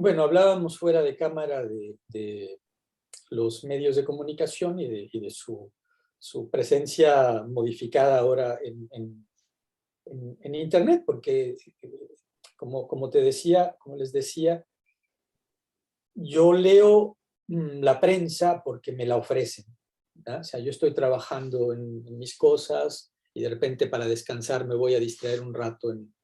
Bueno, hablábamos fuera de cámara de los medios de comunicación y de su presencia modificada ahora en Internet, porque como te decía, como les decía, yo leo la prensa porque me la ofrecen, ¿verdad? O sea, yo estoy trabajando en mis cosas y de repente para descansar me voy a distraer un rato en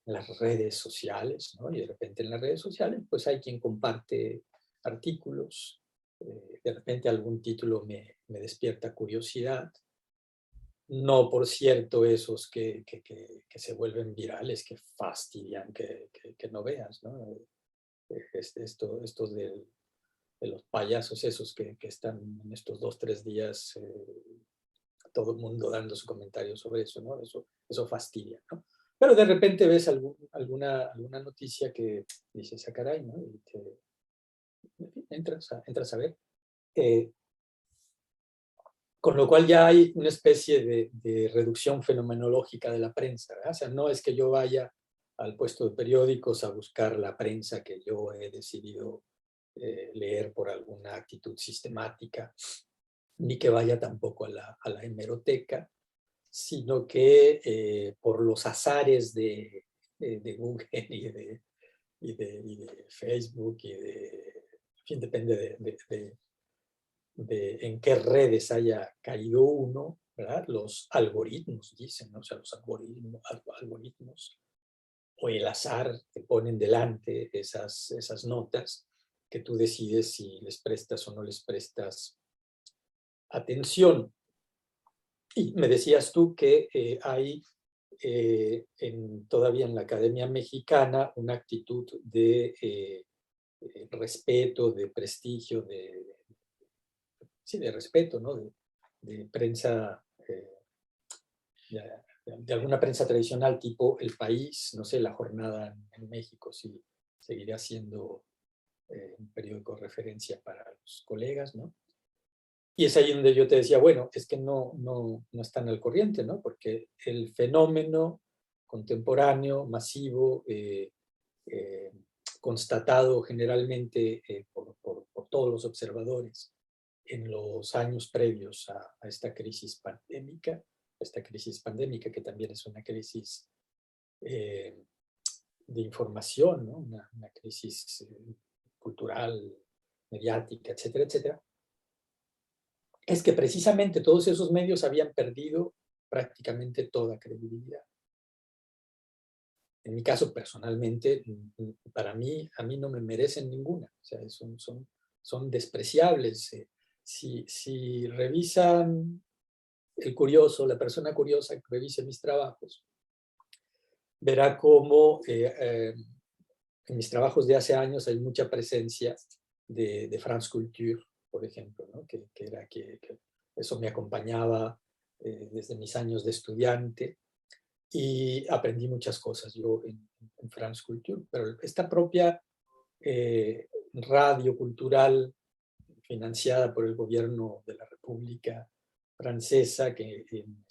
las redes sociales, ¿no? Y de repente en las redes sociales, pues hay quien comparte artículos, de repente algún título me despierta curiosidad. No, por cierto, esos que se vuelven virales, que fastidian, que no veas, ¿no? Estos de los payasos esos que están en estos 2, 3 días, todo el mundo dando su comentario sobre eso, ¿no? Eso fastidia, ¿no? Pero de repente ves alguna noticia que dices, ah, caray, ¿no? Y entras a ver. Eh, con lo cual ya hay una especie de reducción fenomenológica de la prensa, ¿verdad? O sea, no es que yo vaya al puesto de periódicos a buscar la prensa que yo he decidido leer por alguna actitud sistemática, ni que vaya tampoco a la hemeroteca, sino que por los azares de Google y de Facebook en fin, depende de en qué redes haya caído uno, ¿verdad? Los algoritmos, dicen, ¿no? O sea, los algoritmos o el azar te ponen delante esas notas que tú decides si les prestas o no les prestas atención. Y me decías tú que hay todavía en la Academia Mexicana una actitud de respeto, de prestigio, sí, de respeto, ¿no? De prensa, de alguna prensa tradicional tipo El País, no sé, La Jornada en México, sí, seguiría siendo un periódico de referencia para los colegas, ¿no? Y es ahí donde yo te decía, bueno, es que no están al corriente, ¿no? Porque el fenómeno contemporáneo, masivo, eh, constatado generalmente por todos los observadores en los años previos a esta crisis pandémica que también es una crisis eh, de información, ¿no? Una crisis cultural, mediática, etcétera, etcétera, es que precisamente todos esos medios habían perdido prácticamente toda credibilidad. En mi caso, personalmente, para mí, a mí no me merecen ninguna. O sea, son despreciables. Si revisan el curioso, la persona curiosa que revise mis trabajos, verá cómo en mis trabajos de hace años hay mucha presencia de France Culture, por ejemplo, ¿no? que eso me acompañaba desde mis años de estudiante y aprendí muchas cosas yo en France Culture, pero esta propia radio cultural financiada por el gobierno de la República Francesa, que en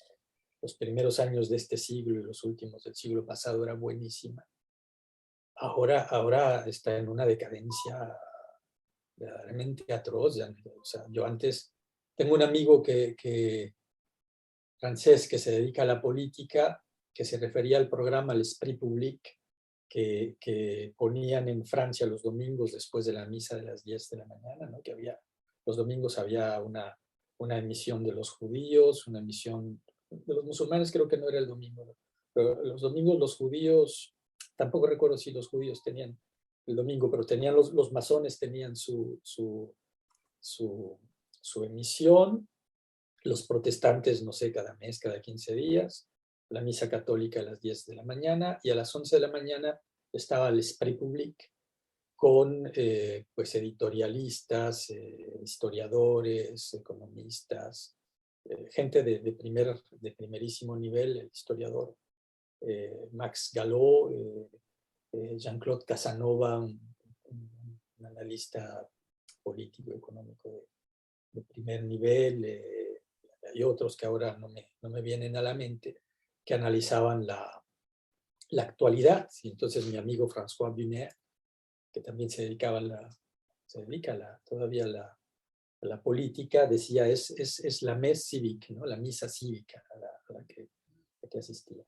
los primeros años de este siglo y los últimos del siglo pasado era buenísima, ahora está en una decadencia verdaderamente atroz. O sea, yo antes tengo un amigo francés que se dedica a la política, que se refería al programa L'Esprit Public, que ponían en Francia los domingos después de la misa de las 10 de la mañana, ¿no? Los domingos había una emisión de los judíos, una emisión de los musulmanes, creo que no era el domingo, ¿no? Pero los domingos los judíos, tampoco recuerdo si los judíos tenían el domingo, pero tenían los masones tenían su, su emisión, los protestantes, no sé, cada mes, cada 15 días, la misa católica a las 10 de la mañana y a las 11 de la mañana estaba el Esprit Public con pues editorialistas, historiadores, economistas, gente de primerísimo nivel, el historiador Max Gallo, Jean-Claude Casanova, un analista político, económico de primer nivel, y otros que ahora no me vienen a la mente, que analizaban la actualidad. Y entonces mi amigo François Bunet que también se dedica todavía a la política, decía, es la messe civique, ¿no? La misa cívica a la que asistía.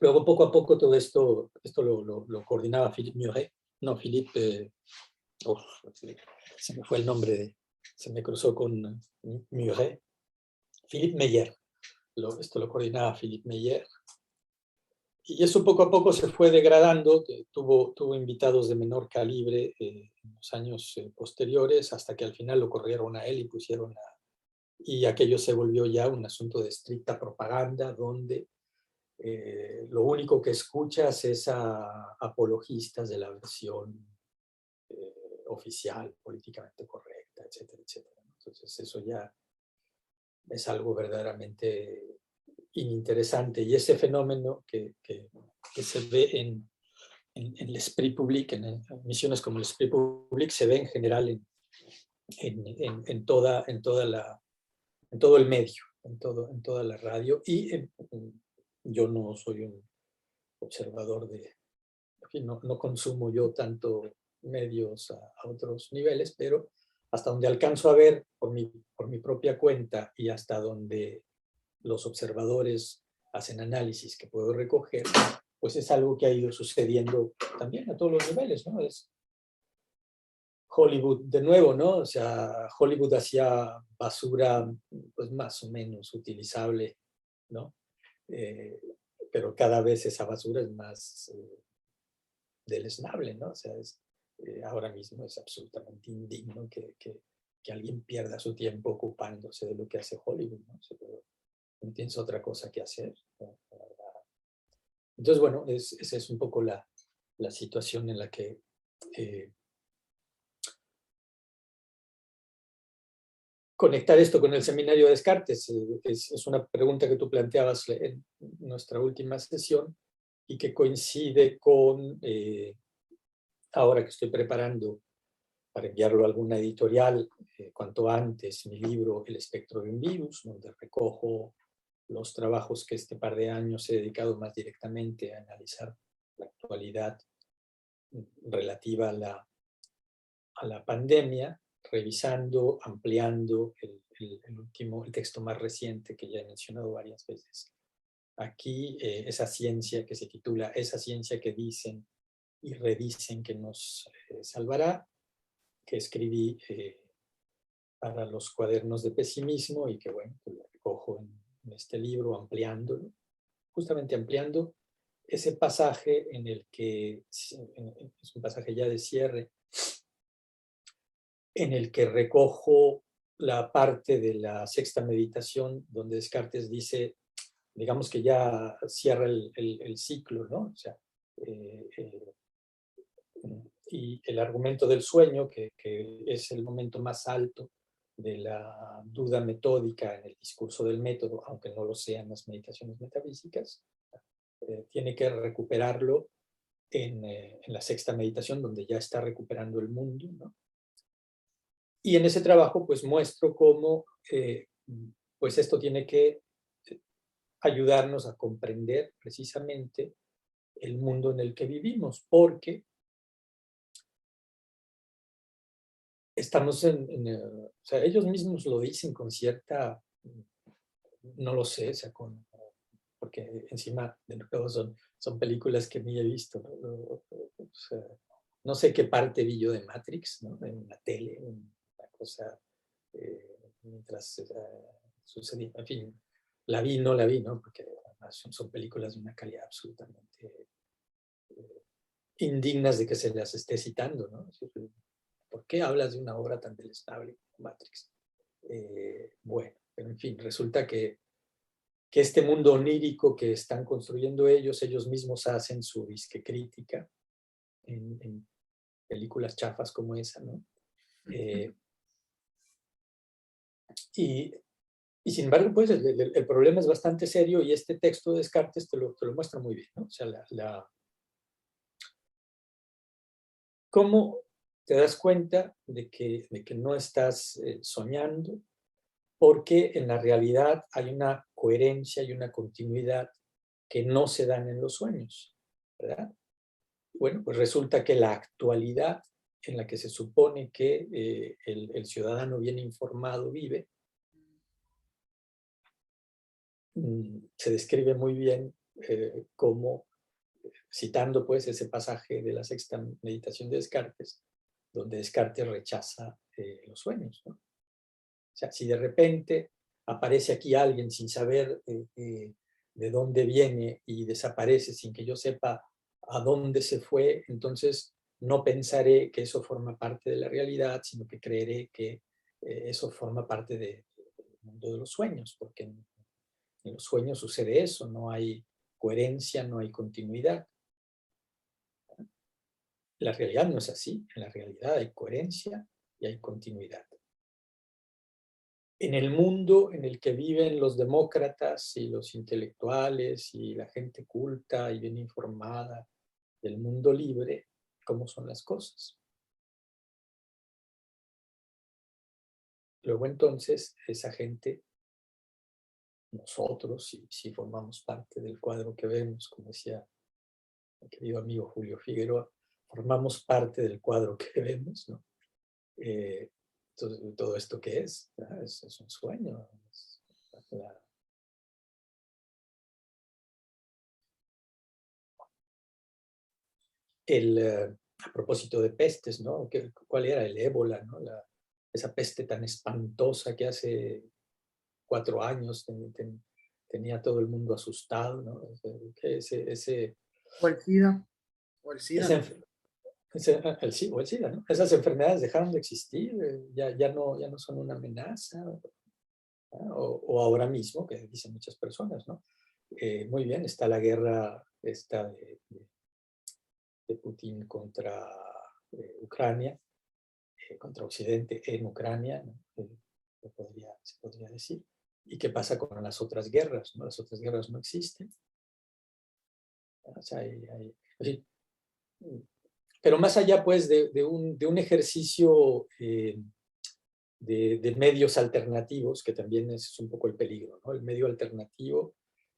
Luego, poco a poco, todo esto lo coordinaba Philippe Muret. No, Philippe, se me fue el nombre, se me cruzó con Muret. Philippe Meyer. Esto lo coordinaba Philippe Meyer. Y eso poco a poco se fue degradando, tuvo invitados de menor calibre en los años posteriores, hasta que al final lo corrieron a él y aquello se volvió ya un asunto de estricta propaganda, donde lo único que escuchas es a apologistas de la versión oficial, políticamente correcta, etcétera, etcétera. Entonces eso ya es algo verdaderamente ininteresante, y ese fenómeno que se ve en l'esprit public, en misiones como l'esprit public, se ve en general en todo el medio, en toda la radio, y yo no soy un observador en fin, no consumo yo tanto medios a otros niveles, pero hasta donde alcanzo a ver por mi propia cuenta y hasta donde los observadores hacen análisis que puedo recoger, pues es algo que ha ido sucediendo también a todos los niveles, ¿no? Es Hollywood de nuevo, ¿no? O sea, Hollywood hacía basura, pues más o menos utilizable, ¿no? Pero cada vez esa basura es más deleznable, ¿no? O sea, ahora mismo es absolutamente indigno que alguien pierda su tiempo ocupándose de lo que hace Hollywood, ¿no? O sea, no tienes otra cosa que hacer, ¿no? Entonces, bueno, esa es un poco la situación en la que conectar esto con el seminario de Descartes es una pregunta que tú planteabas en nuestra última sesión y que coincide con, ahora que estoy preparando para enviarlo a alguna editorial cuanto antes, mi libro El espectro de un virus, donde recojo los trabajos que este par de años he dedicado más directamente a analizar la actualidad relativa a la pandemia, revisando, ampliando el texto más reciente que ya he mencionado varias veces. Aquí, esa ciencia que se titula Esa ciencia que dicen y redicen que nos salvará, que escribí para los cuadernos de pesimismo y que, bueno, pues lo recojo en este libro, ampliándolo, justamente ampliando ese pasaje en el que es un pasaje ya de cierre, en el que recojo la parte de la sexta meditación donde Descartes dice, digamos que ya cierra el ciclo, ¿no? O sea, y el argumento del sueño, que es el momento más alto de la duda metódica en el discurso del método, aunque no lo sean las meditaciones metafísicas, tiene que recuperarlo en la sexta meditación, donde ya está recuperando el mundo, ¿no? Y en ese trabajo, pues muestro cómo pues esto tiene que ayudarnos a comprender precisamente el mundo en el que vivimos, porque estamos o sea, ellos mismos lo dicen con cierta, no lo sé, o sea, porque encima de todo son películas que ni he visto, ¿no? O sea, no sé qué parte vi yo de Matrix, ¿no? En la tele, una cosa, mientras sucedía, en fin, la vi, no la vi, ¿no? Porque además son películas de una calidad absolutamente indignas de que se las esté citando, ¿no? ¿Por qué hablas de una obra tan deleznable como Matrix? Bueno, pero en fin, resulta que este mundo onírico que están construyendo ellos mismos hacen su disque crítica en películas chafas como esa, ¿no? Y sin embargo, pues el problema es bastante serio y este texto de Descartes te lo muestra muy bien, ¿no? O sea, cómo te das cuenta de que no estás soñando, porque en la realidad hay una coherencia y una continuidad que no se dan en los sueños, ¿verdad? bueno, pues resulta que la actualidad en la que se supone que el ciudadano bien informado vive, se describe muy bien como, citando pues ese pasaje de la sexta meditación de Descartes, donde Descartes rechaza los sueños, ¿no? O sea, si de repente aparece aquí alguien sin saber de dónde viene y desaparece sin que yo sepa a dónde se fue, entonces no pensaré que eso forma parte de la realidad, sino que creeré que eso forma parte del mundo de los sueños, porque en los sueños sucede eso, no hay coherencia, no hay continuidad. La realidad no es así, en la realidad hay coherencia y hay continuidad. En el mundo en el que viven los demócratas y los intelectuales y la gente culta y bien informada del mundo libre, ¿cómo son las cosas? Luego entonces esa gente, nosotros, si formamos parte del cuadro que vemos, como decía mi querido amigo Julio Figueroa, formamos parte del cuadro que vemos, ¿no? Entonces, ¿todo esto qué es? Es un sueño. A propósito de pestes, ¿no? ¿Cuál era? El ébola, ¿no? Esa peste tan espantosa que hace 4 años tenía todo el mundo asustado, ¿no? O el SIDA, o el SIDA, ¿no? O el SIDA, ¿no? Esas enfermedades dejaron de existir, ya no son una amenaza, ¿no? O ahora mismo, que dicen muchas personas, ¿no? Muy bien, está la guerra esta de Putin contra Ucrania, contra Occidente en Ucrania, ¿no? Se podría decir. ¿Y qué pasa con las otras guerras? ¿No? Las otras guerras no existen. O sea, sí. Pero más allá, pues, de un ejercicio de medios alternativos, que también es un poco el peligro, ¿no? El medio alternativo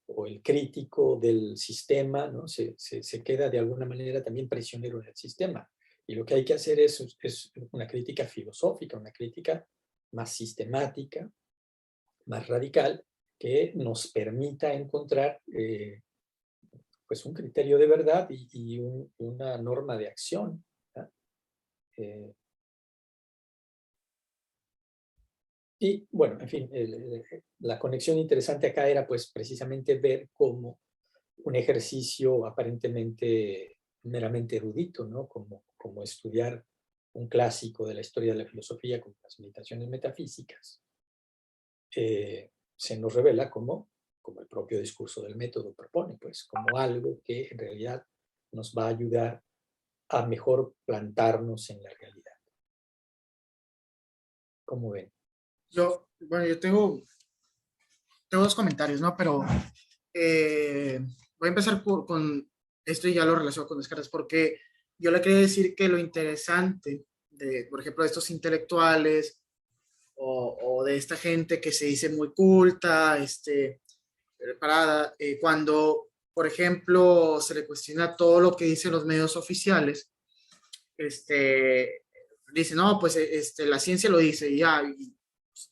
o el crítico del sistema, ¿no? Se queda de alguna manera también prisionero del sistema. Y lo que hay que hacer es una crítica filosófica, una crítica más sistemática, más radical, que nos permita encontrar pues un criterio de verdad y una norma de acción, ¿no? Y bueno, en fin, la conexión interesante acá era pues precisamente ver cómo un ejercicio aparentemente meramente erudito, ¿no? Como estudiar un clásico de la historia de la filosofía como las meditaciones metafísicas, se nos revela como el propio discurso del método propone, pues como algo que en realidad nos va a ayudar a mejor plantarnos en la realidad. ¿Cómo ven? Bueno, yo tengo dos comentarios, ¿no? Pero voy a empezar con esto y ya lo relaciono con Descartes, porque yo le quería decir que lo interesante de, por ejemplo, de estos intelectuales o de esta gente que se dice muy culta, preparada, cuando, por ejemplo, se le cuestiona todo lo que dicen los medios oficiales, dice, no, pues la ciencia lo dice, y ya, y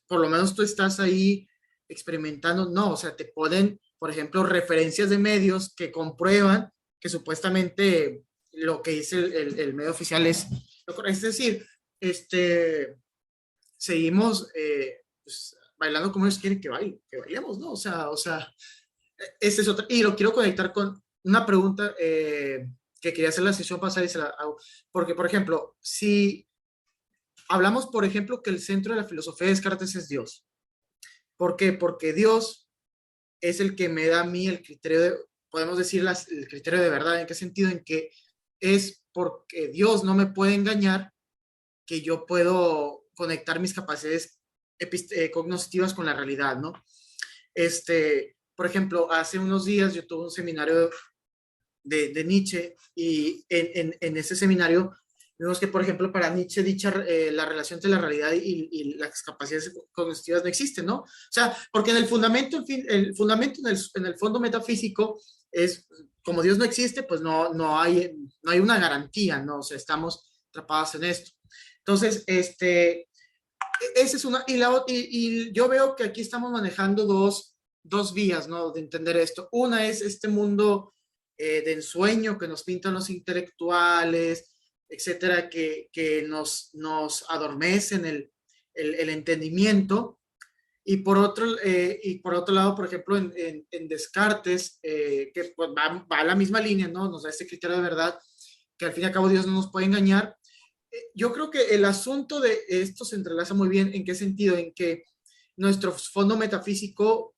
por lo menos tú estás ahí experimentando, no, o sea, te ponen, por ejemplo, referencias de medios que comprueban que supuestamente lo que dice el medio oficial es lo correcto. Es decir, seguimos pues, bailando como ellos quieren que bailemos, ¿no? Este es otra, y lo quiero conectar con una pregunta que quería hacer la sesión pasada y se la hago, porque, por ejemplo, si hablamos, por ejemplo, que el centro de la filosofía de Descartes es Dios. ¿Por qué? Porque Dios es el que me da a mí el criterio de, podemos decir, el criterio de verdad. ¿En qué sentido? En que es porque Dios no me puede engañar que yo puedo conectar mis capacidades cognitivas con la realidad, ¿no? Por ejemplo, hace unos días yo tuve un seminario de Nietzsche y en ese seminario vemos que, por ejemplo, para Nietzsche la relación entre la realidad y las capacidades cognitivas no existen, ¿no? O sea, porque en el fundamento, en fin, el fundamento en el fondo metafísico es como Dios no existe, pues no hay una garantía, ¿no? O sea, estamos atrapados en esto. Entonces, esa es una, y yo veo que aquí estamos manejando dos vías, ¿no? De entender esto. Una es este mundo de ensueño que nos pintan los intelectuales, etcétera, que nos adormecen el entendimiento. Y por otro lado, por ejemplo, en Descartes, que pues va a la misma línea, ¿no? Nos da este criterio de verdad, que al fin y al cabo Dios no nos puede engañar. Yo creo que el asunto de esto se entrelaza muy bien. ¿En qué sentido? En que nuestro fondo metafísico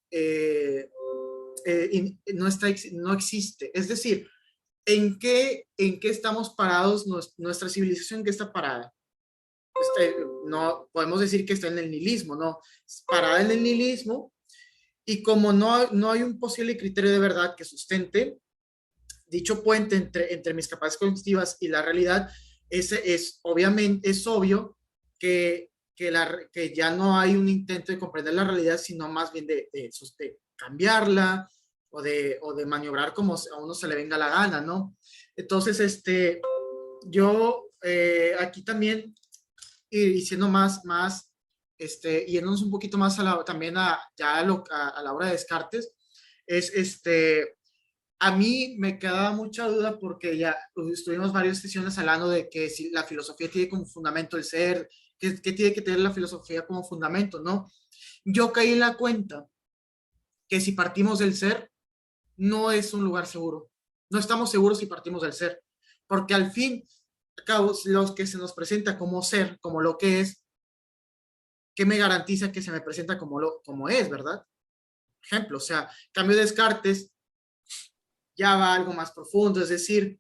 no existe. Es decir, en qué estamos parados? Nuestra civilización, ¿en qué está parada? No podemos decir que está en el nihilismo, ¿no? Parada en el nihilismo, y como no hay un posible criterio de verdad que sustente dicho puente entre mis capacidades cognitivas y la realidad, obviamente, es obvio que ya no hay un intento de comprender la realidad, sino más bien de cambiarla o de maniobrar como a uno se le venga la gana, ¿no? Entonces, yo aquí también, y siendo yéndonos un poquito más también a la obra de Descartes, es a mí me quedaba mucha duda porque ya estuvimos varias sesiones hablando de que si la filosofía tiene como fundamento el ser, que tiene que tener la filosofía como fundamento, ¿no? Yo caí en la cuenta que si partimos del ser, no es un lugar seguro. No estamos seguros si partimos del ser, porque al fin, cabo, los que se nos presenta como ser, como lo que es, ¿qué me garantiza que se me presenta como es, verdad? Ejemplo, o sea, cambio de Descartes, ya va algo más profundo, es decir,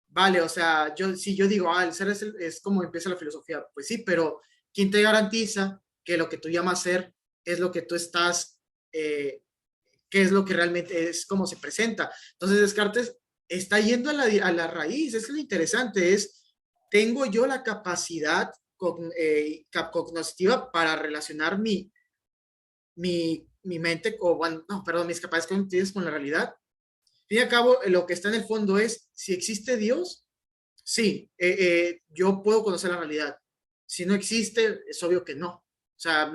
vale, o sea, si yo digo, el ser es como empieza la filosofía, pues sí, pero ¿quién te garantiza que lo que tú llamas ser es lo que tú estás, qué es lo que realmente es, cómo se presenta? Entonces Descartes está yendo a la raíz, es lo interesante, tengo yo la capacidad cognitiva para relacionar mi mente, o bueno, no, perdón, mis capacidades cognitivas con la realidad. Al fin y al cabo, lo que está en el fondo es, si existe Dios, sí, yo puedo conocer la realidad. Si no existe, es obvio que no. O sea,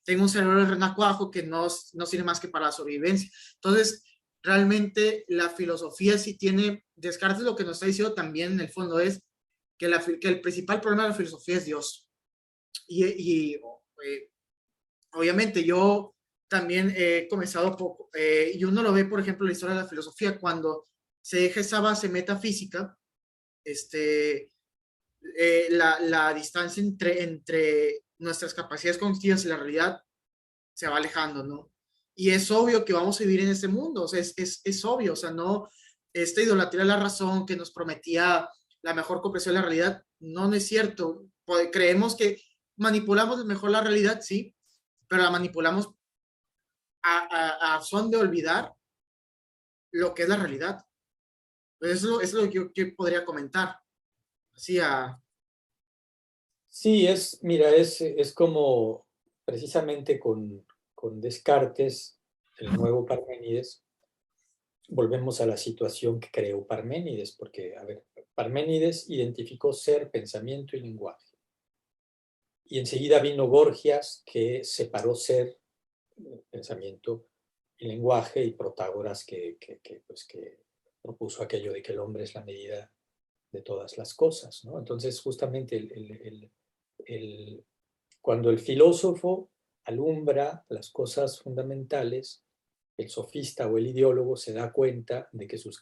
tengo un cerebro de renacuajo que no sirve más que para la sobrevivencia. Entonces, realmente la filosofía sí tiene, Descartes lo que nos está diciendo también en el fondo es que el principal problema de la filosofía es Dios. Y obviamente yo también he comenzado poco, y uno lo ve, por ejemplo, en la historia de la filosofía, cuando se deja esa base metafísica, este, la distancia entre nuestras capacidades cognitivas y la realidad se va alejando, ¿no? Y es obvio que vamos a vivir en este mundo, o sea, es obvio, o sea, no, esta idolatría de la razón que nos prometía la mejor comprensión de la realidad, no es cierto. Creemos que manipulamos mejor la realidad, sí, pero la manipulamos a son de olvidar lo que es la realidad. Eso es lo que yo podría comentar. Así Sí, mira, es como precisamente con Descartes, el nuevo Parménides, volvemos a la situación que creó Parménides, porque, a ver, Parménides identificó ser, pensamiento y lenguaje. Y enseguida vino Gorgias, que separó ser, pensamiento y lenguaje, y Protágoras, pues, que propuso aquello de que el hombre es la medida de todas las cosas, ¿no? Entonces, justamente cuando el filósofo alumbra las cosas fundamentales, el sofista o el ideólogo se da cuenta de que sus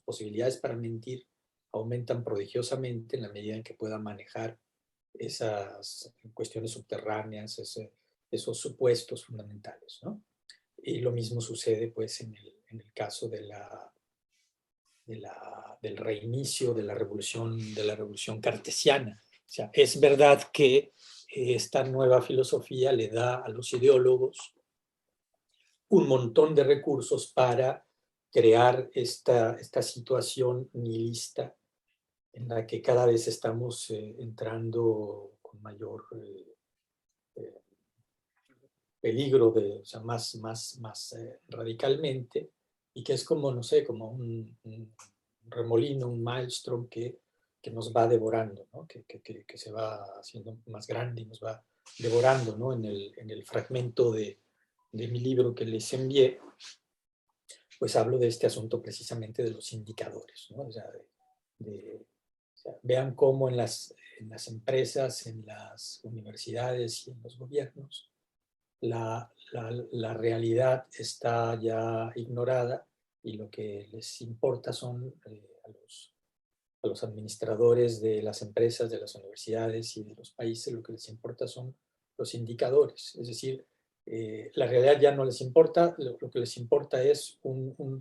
posibilidades para mentir aumentan prodigiosamente en la medida en que pueda manejar esas cuestiones subterráneas, esos supuestos fundamentales, ¿no? Y lo mismo sucede, pues, en el caso del reinicio de la revolución cartesiana. O sea, es verdad que esta nueva filosofía le da a los ideólogos un montón de recursos para crear esta situación nihilista en la que cada vez estamos entrando con mayor eh, peligro, o sea, más radicalmente, y que es como, no sé, como un remolino, un maelstrom que nos va devorando, ¿no? Que se va haciendo más grande y nos va devorando, ¿no? En el fragmento de mi libro que les envié, pues hablo de este asunto precisamente de los indicadores, ¿no? O sea, o sea, vean cómo en las empresas, en las universidades y en los gobiernos, la realidad está ya ignorada y lo que les importa son a los administradores de las empresas, de las universidades y de los países, lo que les importa son los indicadores. Es decir, la realidad ya no les importa, lo que les importa es un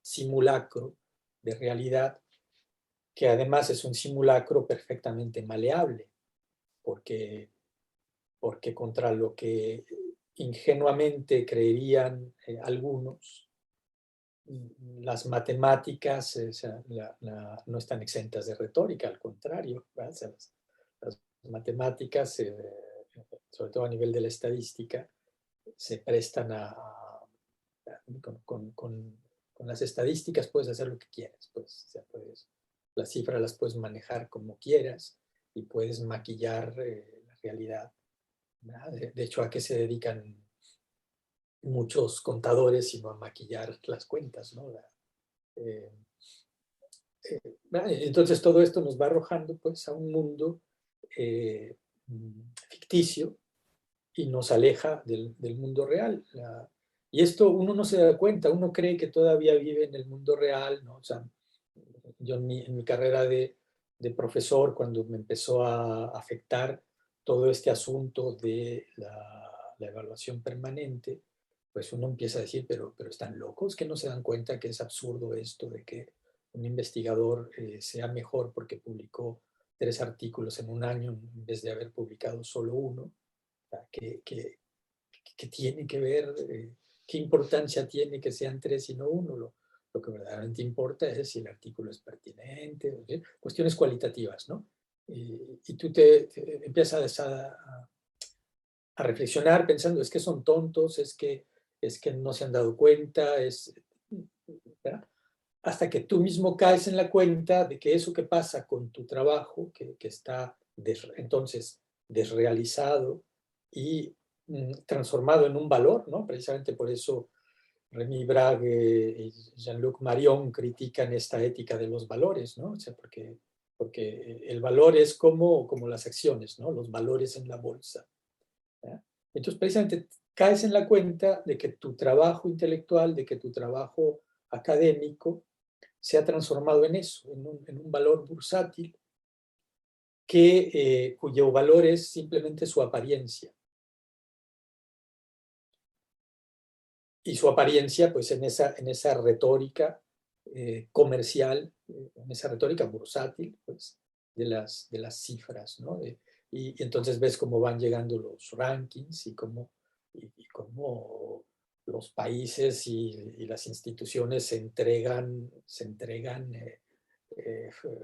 simulacro de realidad que además es un simulacro perfectamente maleable, porque, porque contra lo que ingenuamente creerían algunos, las matemáticas no están exentas de retórica, al contrario, o sea, las matemáticas, sobre todo a nivel de la estadística, se prestan con las estadísticas puedes hacer lo que quieras, pues, o sea, las cifras las puedes manejar como quieras y puedes maquillar la realidad. De hecho, ¿a qué se dedican muchos contadores sino a maquillar las cuentas, ¿no? Eh, entonces todo esto nos va arrojando pues a un mundo eh, ficticio y nos aleja del mundo real. Y esto uno no se da cuenta, uno cree que todavía vive en el mundo real, ¿no? O sea, yo en mi carrera de profesor, cuando me empezó a afectar todo este asunto de la evaluación permanente, pues uno empieza a decir, pero están locos, que no se dan cuenta que es absurdo esto de que un investigador sea mejor porque publicó 3 artículos en un año en vez de haber publicado solo uno. Que tiene que ver, qué importancia tiene que sean 3 y no uno. Lo que verdaderamente importa es si el artículo es pertinente, ¿sí? Cuestiones cualitativas, ¿no? Y tú te empiezas a reflexionar pensando, es que son tontos, es que no se han dado cuenta, ¿verdad? Hasta que tú mismo caes en la cuenta de que eso que pasa con tu trabajo, que está entonces desrealizado y transformado en un valor, ¿no? Precisamente por eso Rémi Brague y Jean-Luc Marion critican esta ética de los valores, ¿no? O sea, porque el valor es como las acciones, ¿no? Los valores en la bolsa. ¿Ya? Entonces, precisamente caes en la cuenta de que tu trabajo intelectual, de que tu trabajo académico se ha transformado en eso, en un valor bursátil cuyo valor es simplemente su apariencia. Y su apariencia, pues en esa retórica comercial, en esa retórica bursátil, pues, de las cifras, ¿no? Y entonces ves cómo van llegando los rankings y cómo los países y las instituciones se entregan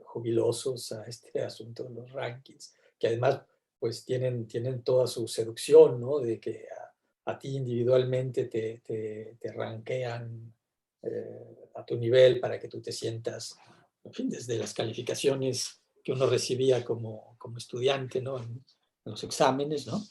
jubilosos a este asunto de los rankings, que además pues tienen toda su seducción, ¿no? De que a ti individualmente te rankean a tu nivel para que tú te sientas, en fin, desde las calificaciones que uno recibía como estudiante, ¿no? En los exámenes, ¿no?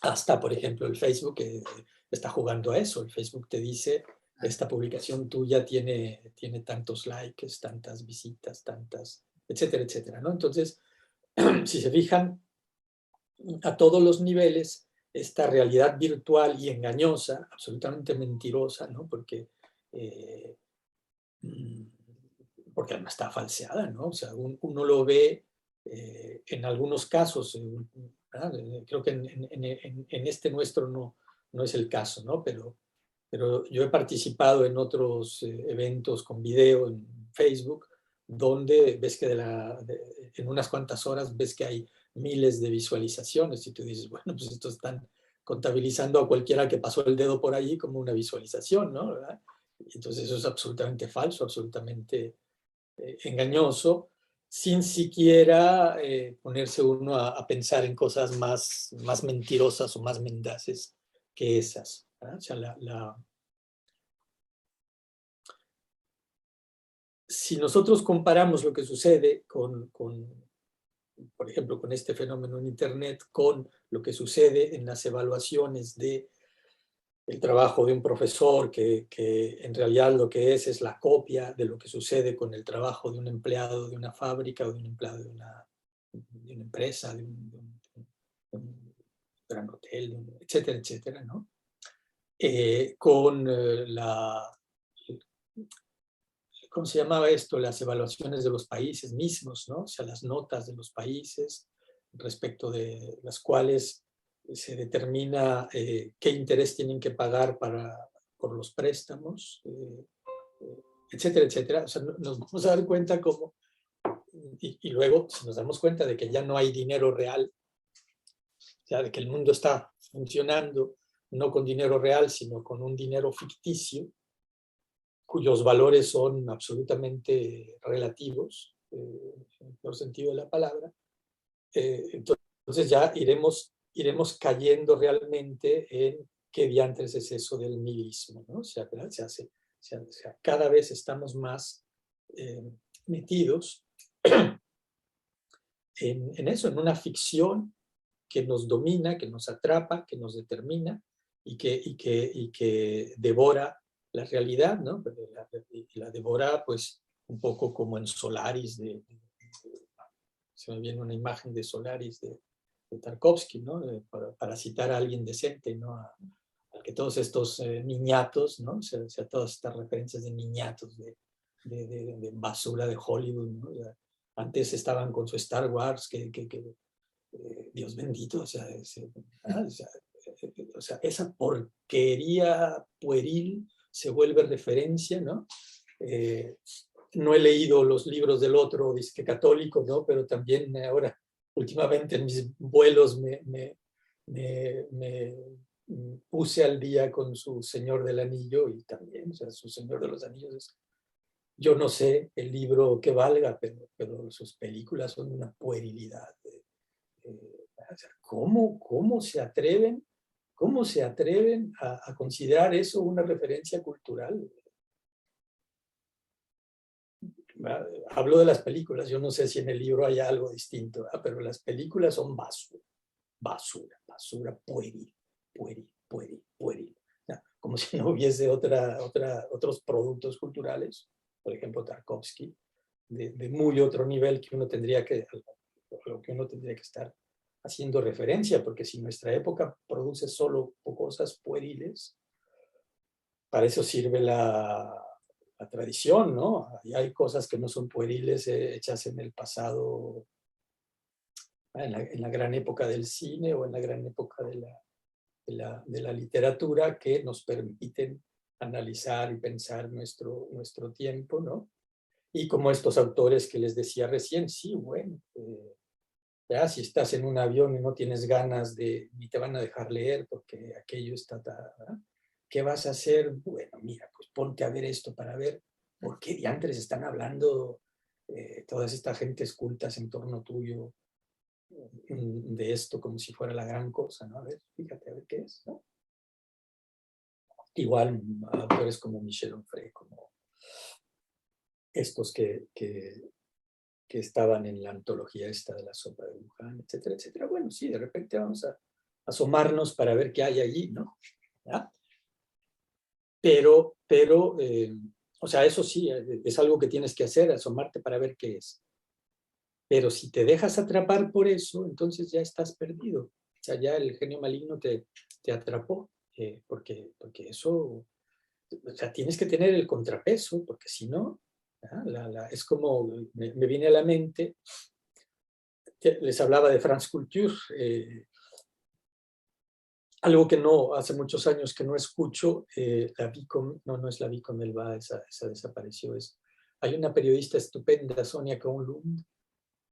Hasta, por ejemplo, el Facebook que está jugando a eso. El Facebook te dice, esta publicación tuya tiene tantos likes, tantas visitas, tantas, etcétera, etcétera, ¿no? Entonces, si se fijan, a todos los niveles, esta realidad virtual y engañosa, absolutamente mentirosa, ¿no? Eh, mm, porque además está falseada, ¿no? O sea, uno lo ve en algunos casos, creo que en este nuestro no es el caso, ¿no? Pero yo he participado en otros eventos con video en Facebook, donde ves que en unas cuantas horas ves que hay miles de visualizaciones y tú dices, bueno, pues estos están contabilizando a cualquiera que pasó el dedo por allí como una visualización, ¿no? ¿Verdad? Entonces eso es absolutamente falso, absolutamente engañoso, sin siquiera ponerse uno a pensar en cosas más mentirosas o más mendaces que esas. ¿verdad? O sea, si nosotros comparamos lo que sucede por ejemplo, con este fenómeno en Internet, con lo que sucede en las evaluaciones de el trabajo de un profesor, que en realidad lo que es la copia de lo que sucede con el trabajo de un empleado de una fábrica o de un empleado de una empresa, de un gran hotel, etcétera, etcétera, ¿no? Con ¿cómo se llamaba esto? Las evaluaciones de los países mismos, ¿no? O sea, las notas de los países respecto de las cuales se determina qué interés tienen que pagar por los préstamos, etcétera, etcétera. O sea, nos vamos a dar cuenta cómo, y luego si nos damos cuenta de que ya no hay dinero real, o sea, de que el mundo está funcionando no con dinero real, sino con un dinero ficticio, cuyos valores son absolutamente relativos, en el sentido de la palabra. Entonces ya iremos cayendo realmente en qué diantres es eso del nihilismo, ¿no? O sea, cada vez estamos más metidos en eso, en una ficción que nos domina, que nos atrapa, que nos determina y que devora la realidad, ¿no? La devora, pues, un poco como en Solaris, se me viene una imagen de Solaris de Tarkovsky, ¿no? Para citar a alguien decente, ¿no? A que todos estos niñatos, ¿no? O sea, todas estas referencias de niñatos, de basura de Hollywood, ¿no? O sea, antes estaban con su Star Wars, Dios bendito, o sea, o sea, esa porquería pueril se vuelve referencia, ¿no? No he leído los libros del otro disque católico, ¿no? Pero también ahora, últimamente en mis vuelos me puse al día con su Señor del Anillo y también, o sea, su Señor de los Anillos es, yo no sé el libro que valga, pero sus películas son una puerilidad. O sea, ¿cómo se atreven? ¿Cómo se atreven a considerar eso una referencia cultural? Hablo de las películas, yo no sé si en el libro hay algo distinto, ¿verdad? Pero las películas son basura, pueril, pueril, pueril, pueril. ¿No? Como si no hubiese otros productos culturales, por ejemplo Tarkovsky, de muy otro nivel que uno tendría que estar haciendo referencia, porque si nuestra época produce solo cosas pueriles, para eso sirve la tradición, ¿no? Y hay cosas que no son pueriles hechas en el pasado, en la gran época del cine o en la gran época de la literatura, que nos permiten analizar y pensar nuestro tiempo, ¿no? Y como estos autores que les decía recién, sí, bueno, ya, si estás en un avión y no tienes ganas ni te van a dejar leer porque aquello está, ¿verdad? ¿Qué vas a hacer? Bueno, mira, pues ponte a ver esto para ver por qué diantres están hablando todas estas gentes cultas en torno tuyo de esto como si fuera la gran cosa, ¿no? A ver, fíjate, a ver qué es, ¿no? Igual autores como Michel Onfray, como estos que estaban en la antología esta de la sopa de Wuhan, etcétera, etcétera. Bueno, sí, de repente vamos a asomarnos para ver qué hay allí, ¿no? ¿Ya? Pero o sea, eso sí, es algo que tienes que hacer, asomarte para ver qué es. Pero si te dejas atrapar por eso, entonces ya estás perdido. O sea, ya el genio maligno te atrapó, porque eso, o sea, tienes que tener el contrapeso, porque si no, es como, me viene a la mente, les hablaba de France Culture, algo que no, hace muchos años que no escucho, la Vicom, no es la Vicom Elba, esa desapareció. Hay una periodista estupenda, Sonia Kronlund,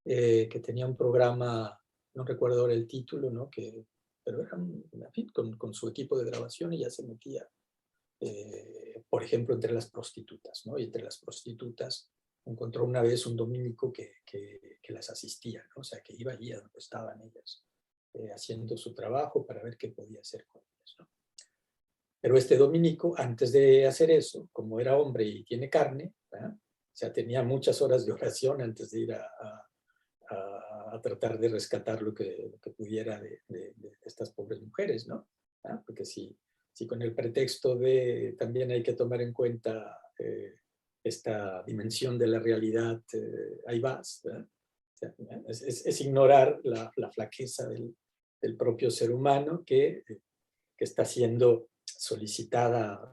que tenía un programa, no recuerdo ahora el título, ¿no? Pero era, en fin, con su equipo de grabación ella se metía, por ejemplo, entre las prostitutas, ¿no? Y entre las prostitutas encontró una vez un dominico que las asistía, ¿no? O sea, que iba allí a donde estaban ellas. Haciendo su trabajo para ver qué podía hacer con ellas, ¿no? Pero este dominico, antes de hacer eso, como era hombre y tiene carne, ¿verdad? sea, tenía muchas horas de oración antes de ir a tratar de rescatar lo que pudiera de estas pobres mujeres, ¿no? ¿Ah? Porque si con el pretexto de también hay que tomar en cuenta esta dimensión de la realidad, ahí vas, ¿verdad? O sea, es ignorar la flaqueza del propio ser humano que está siendo solicitada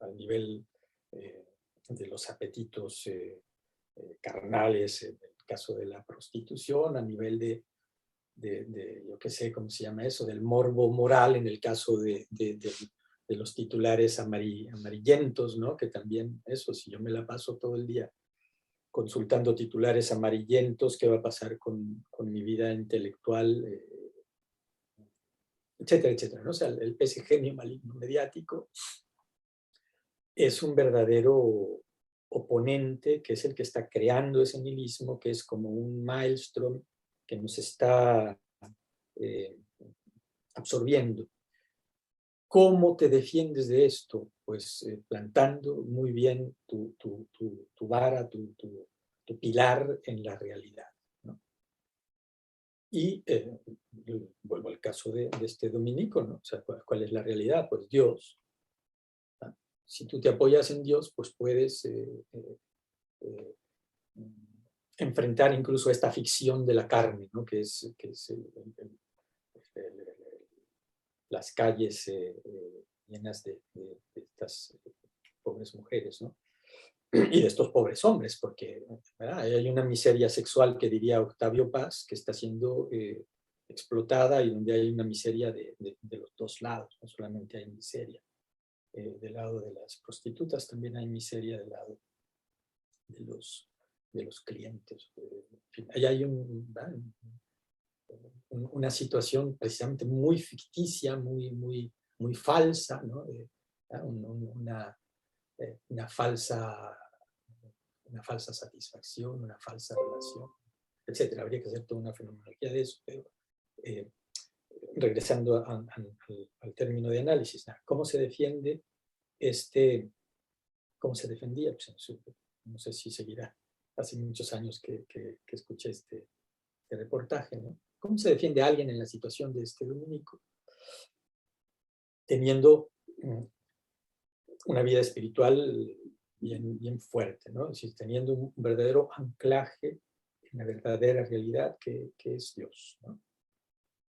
al nivel de los apetitos carnales, en el caso de la prostitución, a nivel yo qué sé, ¿cómo se llama eso? Del morbo moral, en el caso de los titulares amarillentos, ¿no? Que también eso, si yo me la paso todo el día consultando titulares amarillentos, ¿qué va a pasar con mi vida intelectual? Etcétera, etcétera, ¿no? O sea, el genio maligno mediático es un verdadero oponente, que es el que está creando ese nihilismo, que es como un maelstrom que nos está eh, absorbiendo. ¿Cómo te defiendes de esto? Pues plantando muy bien tu vara, tu pilar en la realidad, ¿no? Y vuelvo al caso de este dominico, ¿no? O sea, ¿cuál es la realidad? Pues Dios. ¿No? Si tú te apoyas en Dios, pues puedes eh, enfrentar incluso esta ficción de la carne, ¿no? Que es las calles llenas de estas pobres mujeres, ¿no? Y de estos pobres hombres, porque ¿verdad? Hay una miseria sexual que diría Octavio Paz, que está siendo explotada y donde hay una miseria de los dos lados, no solamente hay miseria del lado de las prostitutas, también hay miseria del lado de los clientes. En fin, ahí hay una situación precisamente muy ficticia, muy falsa, ¿no? Una falsa satisfacción, una falsa relación, etcétera. Habría que hacer toda una fenomenología de eso, pero regresando al término de análisis, ¿no? ¿Cómo se defiende cómo se defendía? Pues, no sé si seguirá. Hace muchos años que escuché este reportaje, ¿no? ¿Cómo se defiende a alguien en la situación de este dominico? Teniendo una vida espiritual bien fuerte, ¿no? Es decir, teniendo un verdadero anclaje en la verdadera realidad que es Dios, ¿no?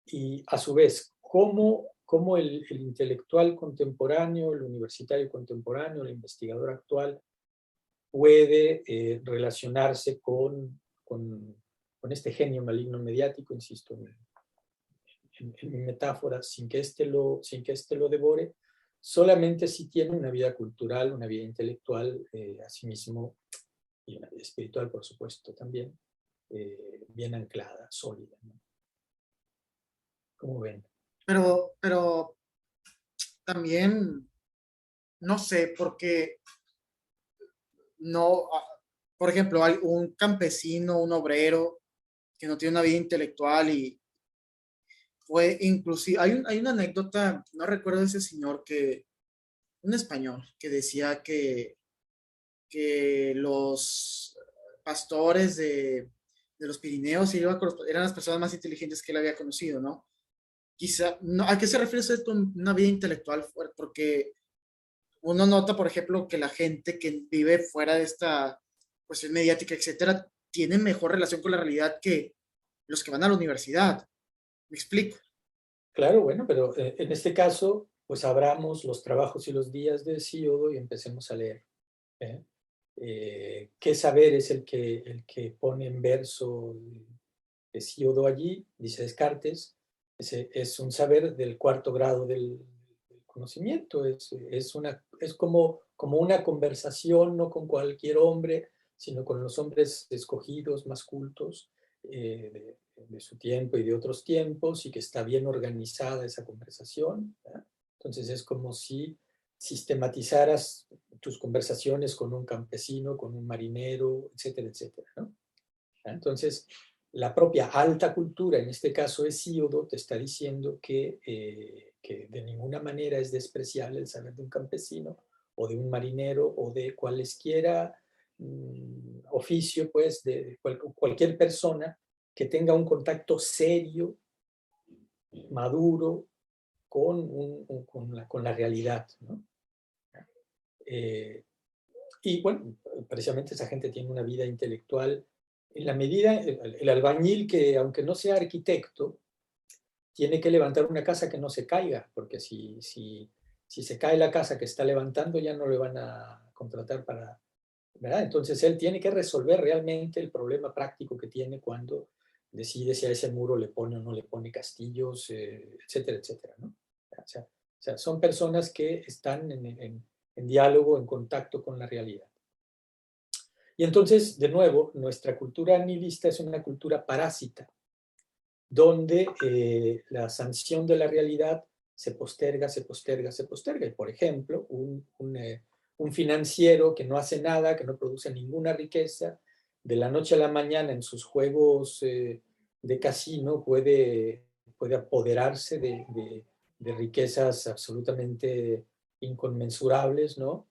Y a su vez, ¿cómo el intelectual contemporáneo, el universitario contemporáneo, el investigador actual puede relacionarse con este genio maligno mediático, insisto, en mi metáfora, sin que éste lo devore, solamente si tiene una vida cultural, una vida intelectual, asimismo, y una vida espiritual, por supuesto, también, bien anclada, sólida, ¿no? ¿Cómo ven? Pero también, no sé, porque no, por ejemplo, hay un campesino, un obrero que no tiene una vida intelectual y fue inclusive, hay una anécdota, no recuerdo de ese señor un español, que decía que los pastores de los Pirineos eran las personas más inteligentes que él había conocido, ¿no? Quizá, no, ¿a qué se refiere esto en una vida intelectual fuerte? Porque uno nota, por ejemplo, que la gente que vive fuera de esta cuestión mediática, etcétera, tiene mejor relación con la realidad que los que van a la universidad. ¿Me explico? Claro, bueno, pero en este caso, pues abramos los trabajos y los días de Hesíodo y empecemos a leer. ¿Eh? ¿Qué saber es el que pone en verso Hesíodo allí? Dice Descartes, es un saber del cuarto grado del conocimiento, es como una conversación, no con cualquier hombre, sino con los hombres escogidos, más cultos de su tiempo y de otros tiempos, y que está bien organizada esa conversación, ¿verdad? Entonces es como si sistematizaras tus conversaciones con un campesino, con un marinero, etcétera, etcétera, ¿no? Entonces, la propia alta cultura, en este caso Hesíodo, te está diciendo que de ninguna manera es despreciable el saber de un campesino o de un marinero o de cualesquiera oficio, pues, de cualquier persona que tenga un contacto serio, maduro, con la realidad, ¿no? Y bueno, precisamente esa gente tiene una vida intelectual en la medida, el albañil que aunque no sea arquitecto, tiene que levantar una casa que no se caiga, porque si se cae la casa que está levantando ya no le van a contratar para, ¿verdad? Entonces él tiene que resolver realmente el problema práctico que tiene cuando decide si a ese muro le pone o no le pone castillos, etcétera, etcétera, ¿no? O sea, son personas que están en diálogo, en contacto con la realidad. Y entonces, de nuevo, nuestra cultura nihilista es una cultura parásita, donde la sanción de la realidad se posterga, se posterga, se posterga. Y, por ejemplo, un financiero que no hace nada, que no produce ninguna riqueza, de la noche a la mañana en sus juegos de casino puede apoderarse de riquezas absolutamente inconmensurables, ¿no?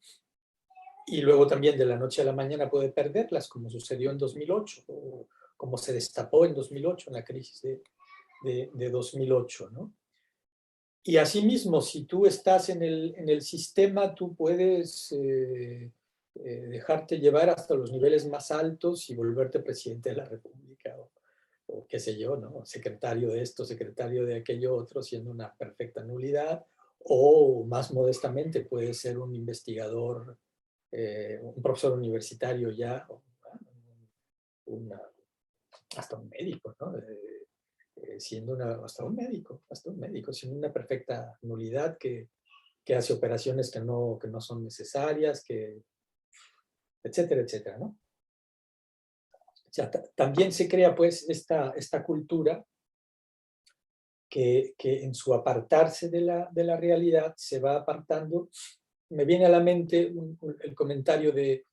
Y luego también de la noche a la mañana puede perderlas, como sucedió en 2008, o como se destapó en 2008, en la crisis de 2008, ¿no? Y asimismo, si tú estás en el sistema, tú puedes dejarte llevar hasta los niveles más altos y volverte presidente de la República, o qué sé yo, ¿no? Secretario de esto, secretario de aquello otro, siendo una perfecta nulidad, o más modestamente puedes ser un investigador, un profesor universitario ya, una, hasta un médico, ¿no? Siendo hasta un médico, siendo una perfecta nulidad que hace operaciones que no son necesarias, etcétera, etcétera, ¿no? O sea, también se crea pues esta cultura que en su apartarse de la realidad se va apartando. Me viene a la mente el comentario de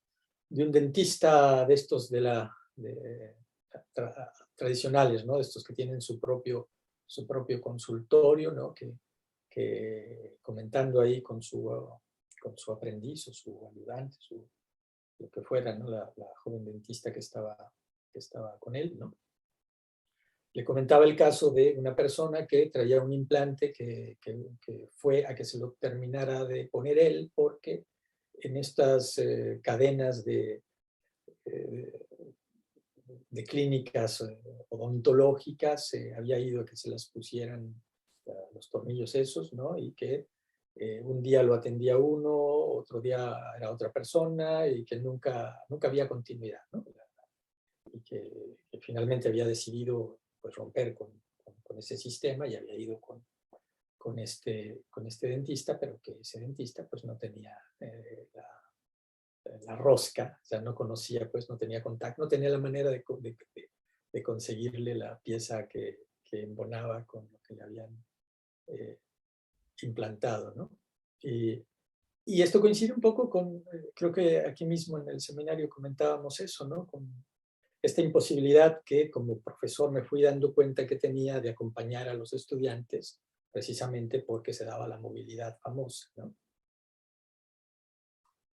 un dentista de estos tradicionales, ¿no? De estos que tienen su propio consultorio, ¿no? Que comentando ahí con su aprendiz o su ayudante, lo que fuera, ¿no? La joven dentista que estaba con él, ¿no? Le comentaba el caso de una persona que traía un implante que fue a que se lo terminara de poner él, porque en estas cadenas de clínicas odontológicas había ido a que se las pusieran los tornillos esos, ¿no? Y que un día lo atendía uno, otro día era otra persona, y que nunca había continuidad, ¿no? Y que finalmente había decidido pues, romper con ese sistema y había ido con este dentista, pero que ese dentista pues no tenía la rosca, o sea, no conocía, pues no tenía contacto, no tenía la manera de conseguirle la pieza que embonaba con lo que le habían implantado, ¿no? Y esto coincide un poco con, creo que aquí mismo en el seminario comentábamos eso, ¿no? Con esta imposibilidad que como profesor me fui dando cuenta que tenía de acompañar a los estudiantes, precisamente porque se daba la movilidad famosa, ¿no?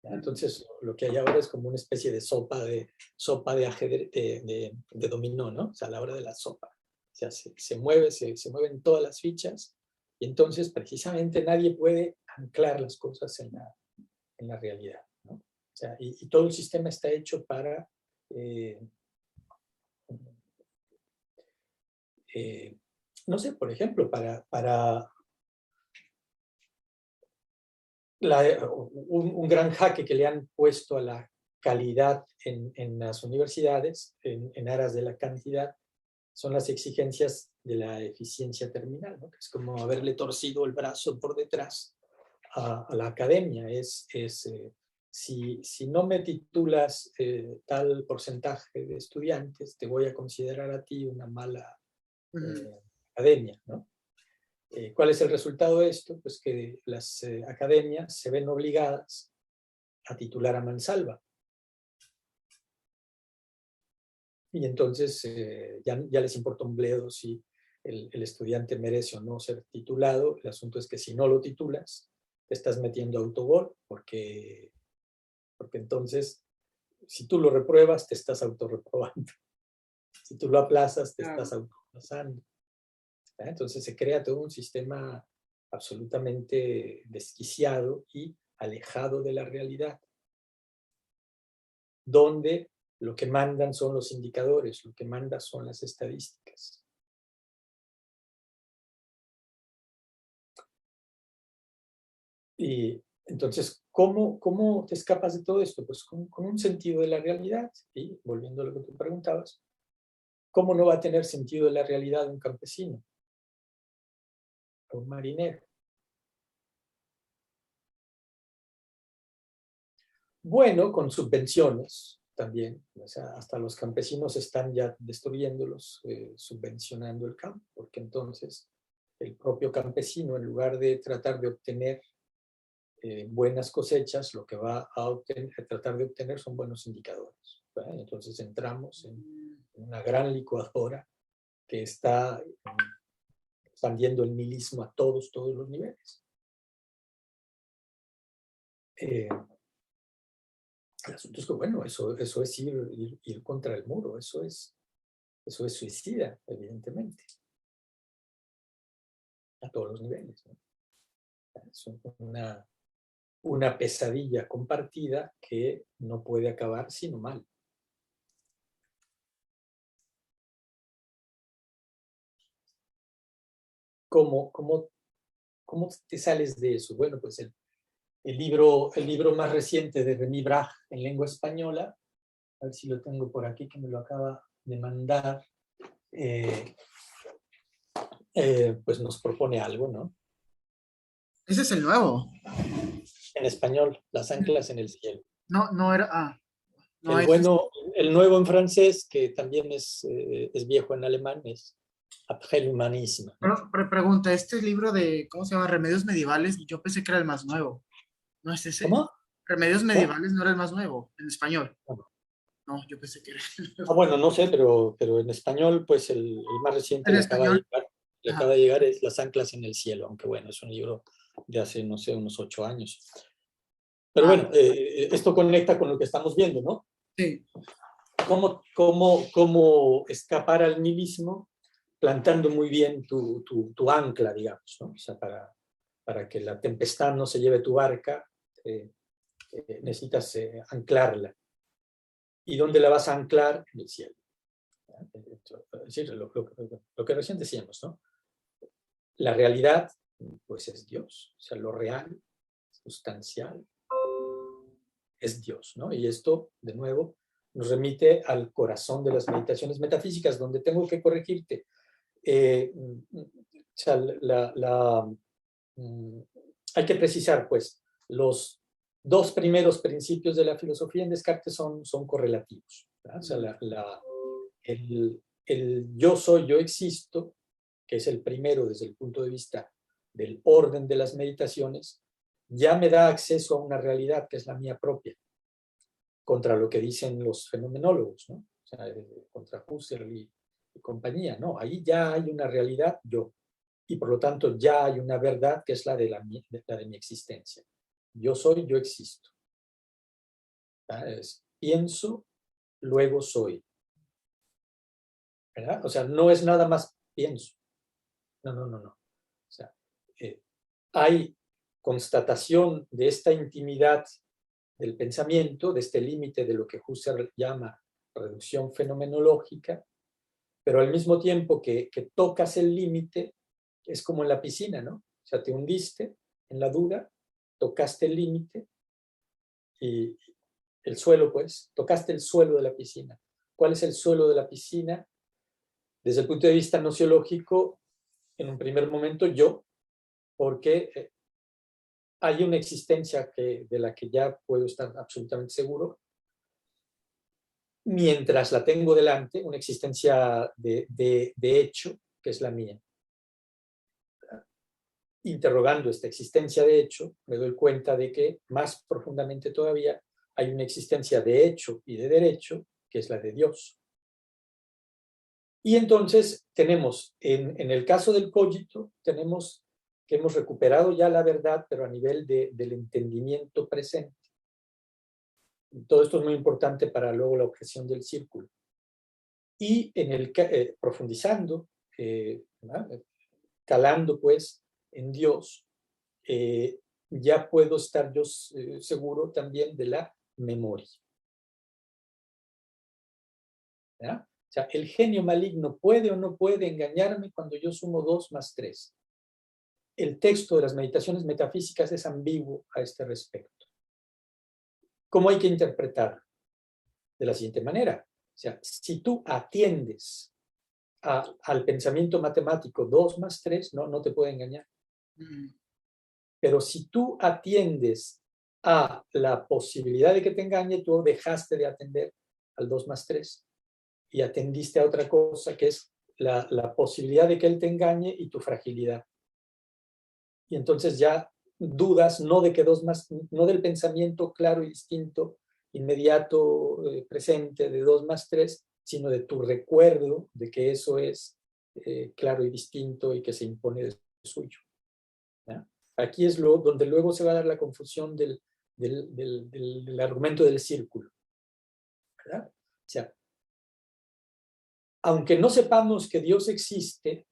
Entonces, lo que hay ahora es como una especie de sopa de ajedrez, de dominó, ¿no? O sea, a la hora de la sopa. O sea, se mueven todas las fichas y entonces precisamente nadie puede anclar las cosas en la realidad, ¿no? O sea, y todo el sistema está hecho para no sé, por ejemplo, para un gran jaque que le han puesto a la calidad en las universidades, en aras de la cantidad, son las exigencias de la eficiencia terminal, ¿no? Que es como haberle torcido el brazo por detrás a la academia. Si no me titulas tal porcentaje de estudiantes, te voy a considerar a ti una mala academia, ¿no? ¿Cuál es el resultado de esto? Pues que las academias se ven obligadas a titular a mansalva. Y entonces ya les importa un bledo si el estudiante merece o no ser titulado. El asunto es que si no lo titulas, te estás metiendo autogol, porque entonces Si tú lo repruebas, te estás autorreprobando. Si tú lo aplazas, te estás autoaplazando. Entonces se crea todo un sistema absolutamente desquiciado y alejado de la realidad, donde lo que mandan son los indicadores, lo que manda son las estadísticas. Y entonces, ¿cómo te escapas de todo esto? Pues con un sentido de la realidad. Y volviendo a lo que tú preguntabas, ¿cómo no va a tener sentido de la realidad un campesino? Un marinero. Bueno, con subvenciones también. O sea, hasta los campesinos están ya destruyéndolos, subvencionando el campo, porque entonces el propio campesino, en lugar de tratar de obtener buenas cosechas, lo que va a tratar de obtener son buenos indicadores. ¿Verdad? Entonces entramos en una gran licuadora que está expandiendo el nihilismo a todos los niveles. El asunto es que, bueno, eso es ir contra el muro, eso es suicida, evidentemente, a todos los niveles, ¿no? Es una pesadilla compartida que no puede acabar sino mal. ¿Cómo te sales de eso? Bueno, pues el libro más reciente de René Brach en lengua española, a ver si lo tengo por aquí, que me lo acaba de mandar, pues nos propone algo, ¿no? Ese es el nuevo. En español, Las anclas en el cielo. No era. No, El nuevo en francés, que también es viejo en alemán, es Après l'humanisme. Pregunta, este libro de, ¿cómo se llama? Remedios medievales, yo pensé que era el más nuevo. ¿No es ese? ¿Cómo? Remedios medievales no era el más nuevo, en español. No, yo pensé que era el nuevo. Bueno, no sé, pero en español, pues el más reciente En le acaba de español. llegar, es Las anclas en el cielo, aunque bueno, es un libro de hace, no sé, unos 8 años. Pero bueno, esto conecta con lo que estamos viendo, ¿no? Sí. ¿Cómo escapar al nihilismo plantando muy bien tu ancla, digamos, ¿no? O sea, para que la tempestad no se lleve tu barca, necesitas anclarla. ¿Y dónde la vas a anclar? En el cielo. Es decir, lo que recién decíamos, ¿no? La realidad, pues es Dios. O sea, lo real, sustancial, es Dios, ¿no? Y esto, de nuevo, nos remite al corazón de las meditaciones metafísicas, donde tengo que corregirte. O sea, hay que precisar, pues, los 2 primeros principios de la filosofía en Descartes son correlativos. ¿Verdad? O sea, el yo soy, yo existo, que es el primero desde el punto de vista del orden de las meditaciones, ya me da acceso a una realidad que es la mía propia, contra lo que dicen los fenomenólogos, ¿no? O sea, contra Husserl y compañía, ¿no? Ahí ya hay una realidad yo, y por lo tanto ya hay una verdad que es la de mi existencia. Yo soy, yo existo. Pienso, luego soy. ¿Verdad? O sea, no es nada más pienso. No. O sea, hay constatación de esta intimidad del pensamiento, de este límite de lo que Husserl llama reducción fenomenológica, pero al mismo tiempo que tocas el límite, es como en la piscina, ¿no? O sea, te hundiste en la duda, tocaste el límite y el suelo, pues, tocaste el suelo de la piscina. ¿Cuál es el suelo de la piscina? Desde el punto de vista nociológico, en un primer momento yo, porque hay una existencia de la que ya puedo estar absolutamente seguro, mientras la tengo delante, una existencia de hecho, que es la mía. Interrogando esta existencia de hecho, me doy cuenta de que más profundamente todavía hay una existencia de hecho y de derecho, que es la de Dios. Y entonces tenemos, en el caso del cogito, tenemos que hemos recuperado ya la verdad, pero a nivel del entendimiento presente. todo esto es muy importante para luego la objeción del círculo. Y profundizando, calando pues en Dios, ya puedo estar yo seguro también de la memoria. ¿Ya? O sea, el genio maligno puede o no puede engañarme cuando yo sumo 2 más 3. El texto de las meditaciones metafísicas es ambiguo a este respecto. ¿Cómo hay que interpretar? De la siguiente manera. O sea, si tú atiendes al pensamiento matemático 2 más 3, no te puede engañar. Pero si tú atiendes a la posibilidad de que te engañe, tú dejaste de atender al 2 más 3 y atendiste a otra cosa que es la posibilidad de que él te engañe y tu fragilidad. Y entonces ya dudas no de que no del pensamiento claro y distinto, inmediato, presente de 2 más 3, sino de tu recuerdo de que eso es claro y distinto y que se impone de suyo. ¿Ya? Aquí es donde luego se va a dar la confusión del argumento del círculo. ¿Verdad? O sea, aunque no sepamos que Dios existe,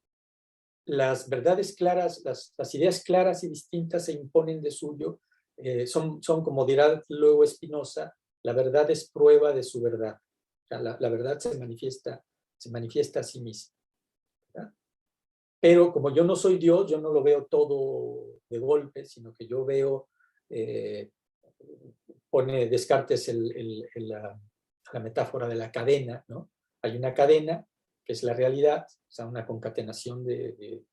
las verdades claras, las ideas claras y distintas se imponen de suyo, son como dirá luego Spinoza, la verdad es prueba de su verdad. O sea, la verdad se manifiesta a sí misma. ¿Verdad? Pero como yo no soy Dios, yo no lo veo todo de golpe, sino que yo veo, pone Descartes la metáfora de la cadena, ¿no? Hay una cadena que es la realidad, o sea, una concatenación de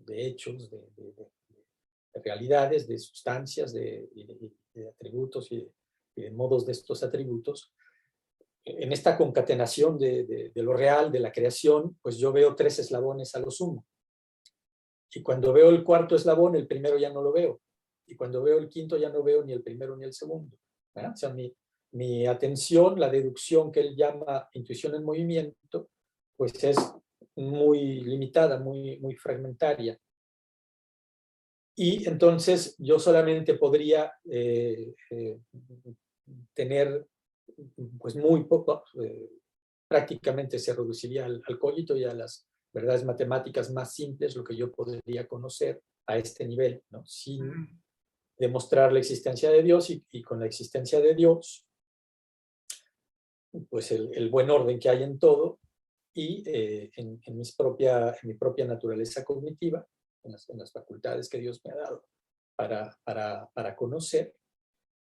hechos, de realidades, de sustancias, de atributos y de modos de estos atributos. En esta concatenación de lo real, de la creación, pues yo veo 3 eslabones a lo sumo. Y cuando veo el 4.º eslabón, el primero ya no lo veo. Y cuando veo el 5.º ya no veo ni el primero ni el segundo. ¿Verdad? O sea, mi atención, la deducción que él llama intuición en movimiento, pues es muy limitada, muy fragmentaria. Y entonces yo solamente podría tener, pues muy poco, prácticamente se reduciría al cogito y a las verdades matemáticas más simples, lo que yo podría conocer a este nivel, ¿no? Sin demostrar la existencia de Dios y con la existencia de Dios, pues el buen orden que hay en todo y en mi propia naturaleza cognitiva, en las facultades que Dios me ha dado para conocer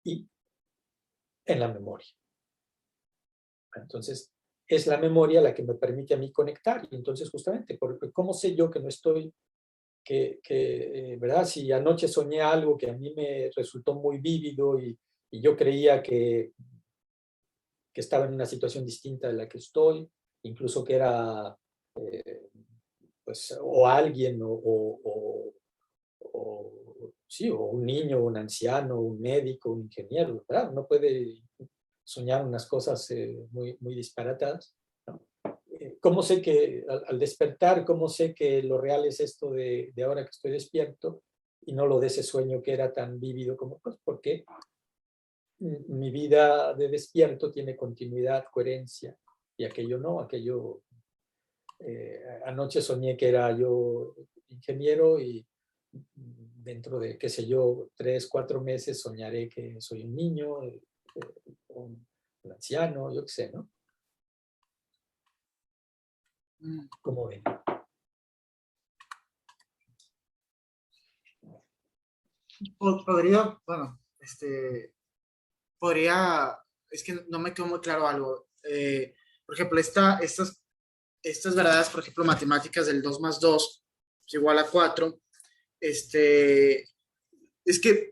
y en la memoria. Entonces, es la memoria la que me permite a mí conectar. Y entonces, justamente, porque ¿cómo sé yo que no estoy, ¿verdad? Si anoche soñé algo que a mí me resultó muy vívido y yo creía que estaba en una situación distinta de la que estoy, incluso que era, pues, o alguien, sí, o un niño, un anciano, un médico, un ingeniero, ¿verdad? Uno puede soñar unas cosas muy disparatadas, ¿no? ¿Cómo sé que al despertar, cómo sé que lo real es esto de ahora que estoy despierto y no lo de ese sueño que era tan vívido como, pues, porque mi vida de despierto tiene continuidad, coherencia, y aquello no, aquello, anoche soñé que era yo ingeniero y dentro de, qué sé yo, 3, 4 meses soñaré que soy un niño, un anciano, yo qué sé, ¿no? ¿Cómo ven? Podría, bueno, podría, es que no me quedó muy claro algo. Por ejemplo, estas verdades, por ejemplo, matemáticas del 2 más 2 es igual a 4, es que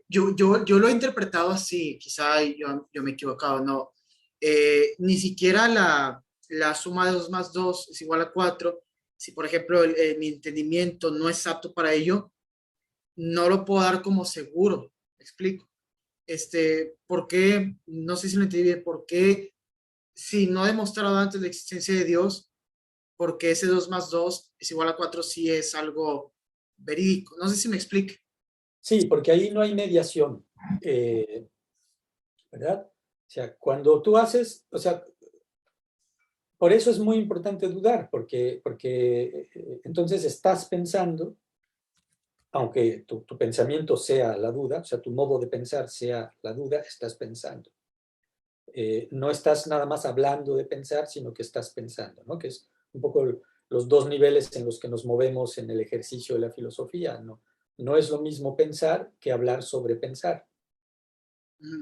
yo lo he interpretado así, quizá yo me he equivocado, no. Ni siquiera la suma de 2 más 2 es igual a 4. Si, por ejemplo, mi entendimiento no es apto para ello, no lo puedo dar como seguro. ¿Me explico? ¿Por qué? No sé si lo entendí bien. ¿Por qué, si no he demostrado antes la existencia de Dios, porque ese 2 más 2 es igual a 4 si es algo verídico? No sé si me explique. Sí, porque ahí no hay mediación, ¿verdad? O sea, cuando tú haces, o sea, por eso es muy importante dudar, porque entonces estás pensando, aunque tu pensamiento sea la duda, o sea, tu modo de pensar sea la duda, estás pensando. No estás nada más hablando de pensar, sino que estás pensando, ¿no? Que es un poco los dos niveles en los que nos movemos en el ejercicio de la filosofía, ¿no? No es lo mismo pensar que hablar sobre pensar.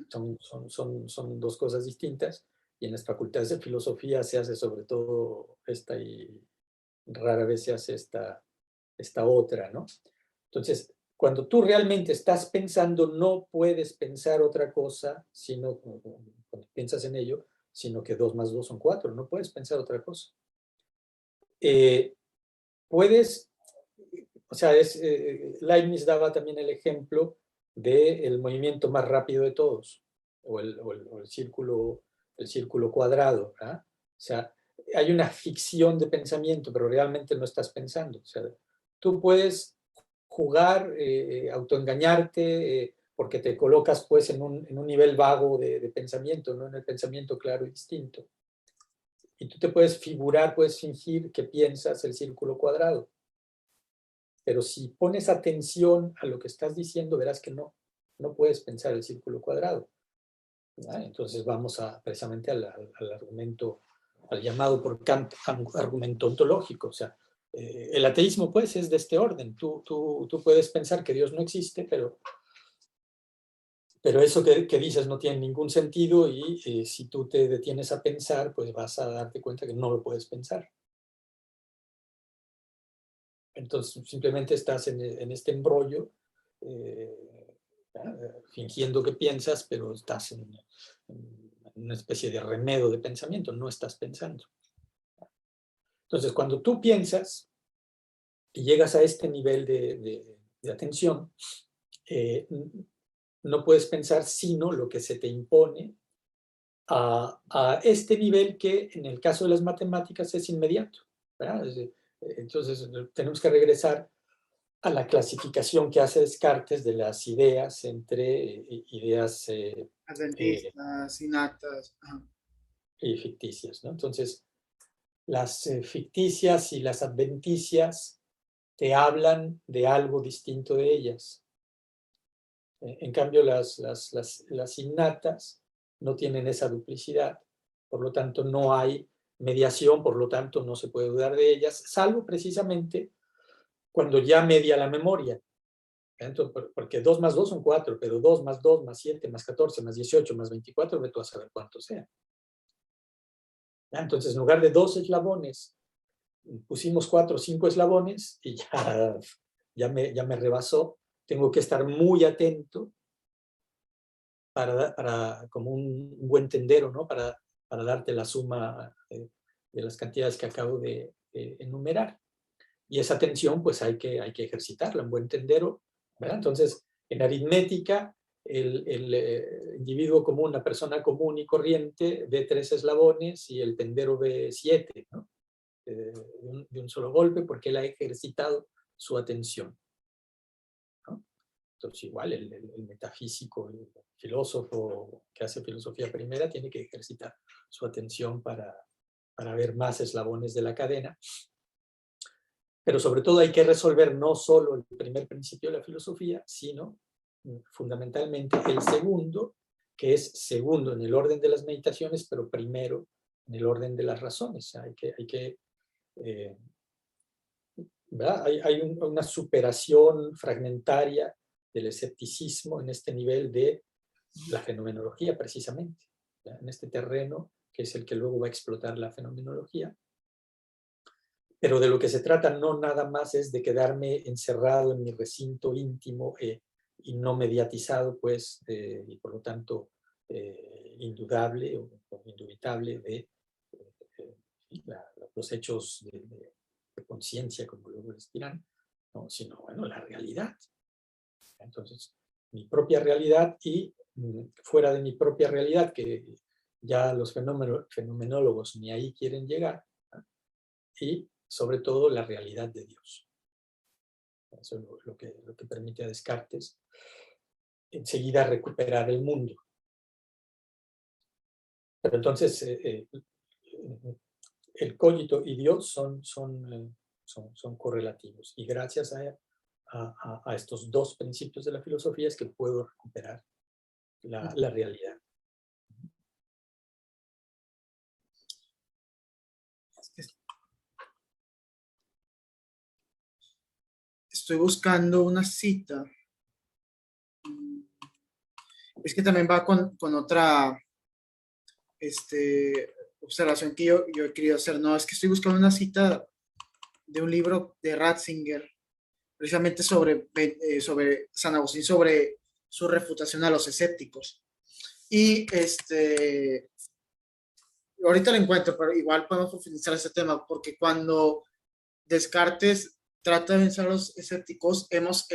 Son dos cosas distintas, y en las facultades de filosofía se hace sobre todo esta y rara vez se hace esta otra, ¿no? Entonces, cuando tú realmente estás pensando, no puedes pensar otra cosa, sino cuando piensas en ello, sino que 2 más 2 son 4, no puedes pensar otra cosa. Puedes, o sea, Leibniz daba también el ejemplo del movimiento más rápido de todos, o el círculo cuadrado, ¿verdad? O sea, hay una ficción de pensamiento, pero realmente no estás pensando. O sea, tú puedes jugar, autoengañarte, porque te colocas pues en un nivel vago de pensamiento, no en el pensamiento claro y distinto. Y tú te puedes figurar, puedes fingir que piensas el círculo cuadrado. Pero si pones atención a lo que estás diciendo, verás que no puedes pensar el círculo cuadrado. ¿Verdad? Entonces vamos precisamente al argumento, al llamado por Kant argumento ontológico. O sea, el ateísmo pues es de este orden. Tú puedes pensar que Dios no existe, pero eso que dices no tiene ningún sentido, y si tú te detienes a pensar, pues vas a darte cuenta que no lo puedes pensar. Entonces simplemente estás en este embrollo, fingiendo que piensas, pero estás en una especie de remedo de pensamiento, no estás pensando. Entonces, cuando tú piensas y llegas a este nivel de atención, no puedes pensar sino lo que se te impone a este nivel, que en el caso de las matemáticas es inmediato, ¿verdad? Entonces, tenemos que regresar a la clasificación que hace Descartes de las ideas entre ideas Adventistas, inactas. y ficticias, ¿no? Entonces, las ficticias y las adventicias te hablan de algo distinto de ellas. En cambio, las innatas no tienen esa duplicidad, por lo tanto no hay mediación, por lo tanto no se puede dudar de ellas, salvo precisamente cuando ya media la memoria. Entonces, porque 2 más 2 son 4, pero 2 más 2 más 7 más 14 más 18 más 24, ve tú a saber cuántos sean. Entonces, en lugar de 2 eslabones, pusimos 4 o 5 eslabones, y ya me rebasó. Tengo que estar muy atento como un buen tendero, ¿no? Para darte la suma de las cantidades que acabo de enumerar. Y esa atención, pues hay que ejercitarla, un buen tendero, ¿verdad? Entonces, en aritmética, el individuo común, la persona común y corriente, ve 3 eslabones y el tendero ve 7, ¿no? De un solo golpe, porque él ha ejercitado su atención, ¿no? Entonces, igual el metafísico, el filósofo que hace filosofía primera, tiene que ejercitar su atención para ver más eslabones de la cadena. Pero sobre todo hay que resolver no solo el primer principio de la filosofía, sino fundamentalmente el segundo, que es segundo en el orden de las meditaciones, pero primero en el orden de las razones. Hay una superación fragmentaria del escepticismo en este nivel de la fenomenología, precisamente, ¿verdad? En este terreno que es el que luego va a explotar la fenomenología. Pero de lo que se trata no nada más es de quedarme encerrado en mi recinto íntimo y no mediatizado, pues, y por lo tanto indudable o indubitable de los hechos de conciencia, como luego les dirán, ¿no? Sino, bueno, la realidad. Entonces, mi propia realidad y fuera de mi propia realidad, que ya los fenomenólogos ni ahí quieren llegar, ¿no? Y sobre todo la realidad de Dios. Eso es lo que permite a Descartes enseguida recuperar el mundo. Pero entonces, el cogito y Dios son correlativos. Y gracias a estos dos principios de la filosofía es que puedo recuperar la realidad. Estoy buscando una cita. Es que también va con otra observación que yo he querido hacer. No, es que estoy buscando una cita de un libro de Ratzinger, precisamente sobre San Agustín, sobre su refutación a los escépticos. Y ahorita lo encuentro, pero igual podemos profundizar ese tema, porque cuando Descartes trata de vencer a los escépticos, hemos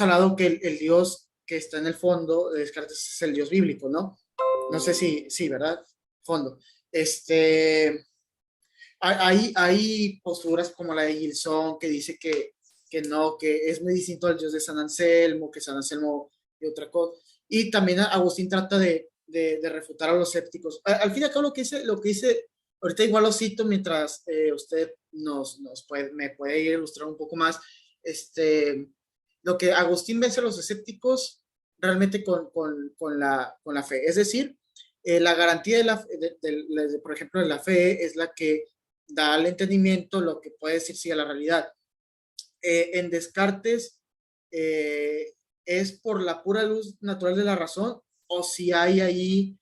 hablado que el Dios que está en el fondo de Descartes es el Dios bíblico, ¿no? No sé si, sí, ¿verdad? Fondo. Hay posturas como la de Gilson que dice que no, que es muy distinto al Dios de San Anselmo, que San Anselmo y otra cosa. Y también Agustín trata de refutar a los escépticos. Al fin y al cabo, lo que dice, ahorita igual lo cito mientras usted me puede ilustrar un poco más. Lo que Agustín vence a los escépticos realmente con la fe. Es decir, la garantía por ejemplo, de la fe es la que da al entendimiento lo que puede decir sí a la realidad. En Descartes, ¿es por la pura luz natural de la razón o si hay ahí,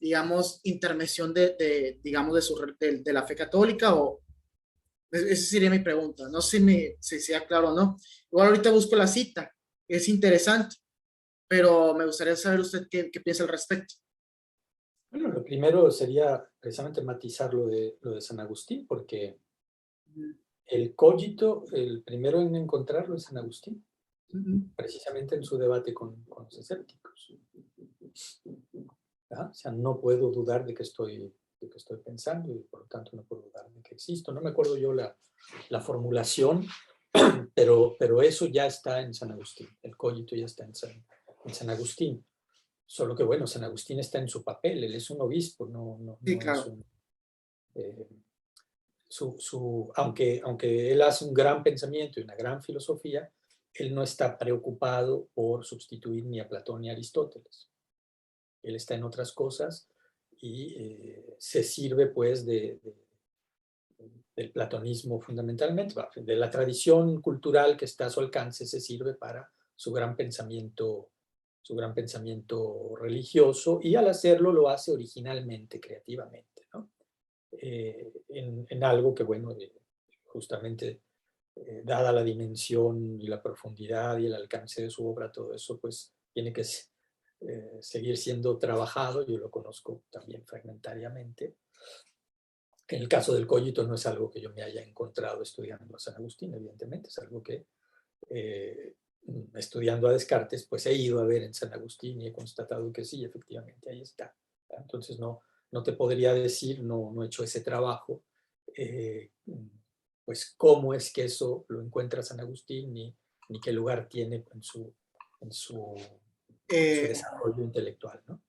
digamos, intervención digamos, de la fe católica? O esa sería mi pregunta. No sé si sea claro o no. Igual ahorita busco la cita. Es interesante, pero me gustaría saber usted qué piensa al respecto. Bueno, lo primero sería precisamente matizar lo de San Agustín, porque el cogito, el primero en encontrarlo es San Agustín, precisamente en su debate con los escépticos. ¿Ah? O sea, no puedo dudar de que estoy pensando y por lo tanto no puedo dudar de que existo. No me acuerdo yo la formulación, pero eso ya está en San Agustín. El cogito ya está en San Agustín. Solo que, bueno, San Agustín está en su papel, él es un obispo, Sí, no es claro. un... aunque él hace un gran pensamiento y una gran filosofía, él no está preocupado por sustituir ni a Platón ni a Aristóteles. Él está en otras cosas y se sirve pues del platonismo fundamentalmente, de la tradición cultural que está a su alcance, se sirve para su gran pensamiento religioso, y al hacerlo lo hace originalmente, creativamente, ¿no? En algo que, bueno, justamente dada la dimensión y la profundidad y el alcance de su obra, todo eso pues tiene que seguir siendo trabajado. Yo lo conozco también fragmentariamente. En el caso del cogito no es algo que yo me haya encontrado estudiando a San Agustín, evidentemente, es algo que eh, estudiando a Descartes, pues he ido a ver en San Agustín y he constatado que sí, efectivamente, ahí está. Entonces no te podría decir, no he hecho ese trabajo, pues cómo es que eso lo encuentra San Agustín, ni qué lugar tiene en su desarrollo intelectual, ¿no?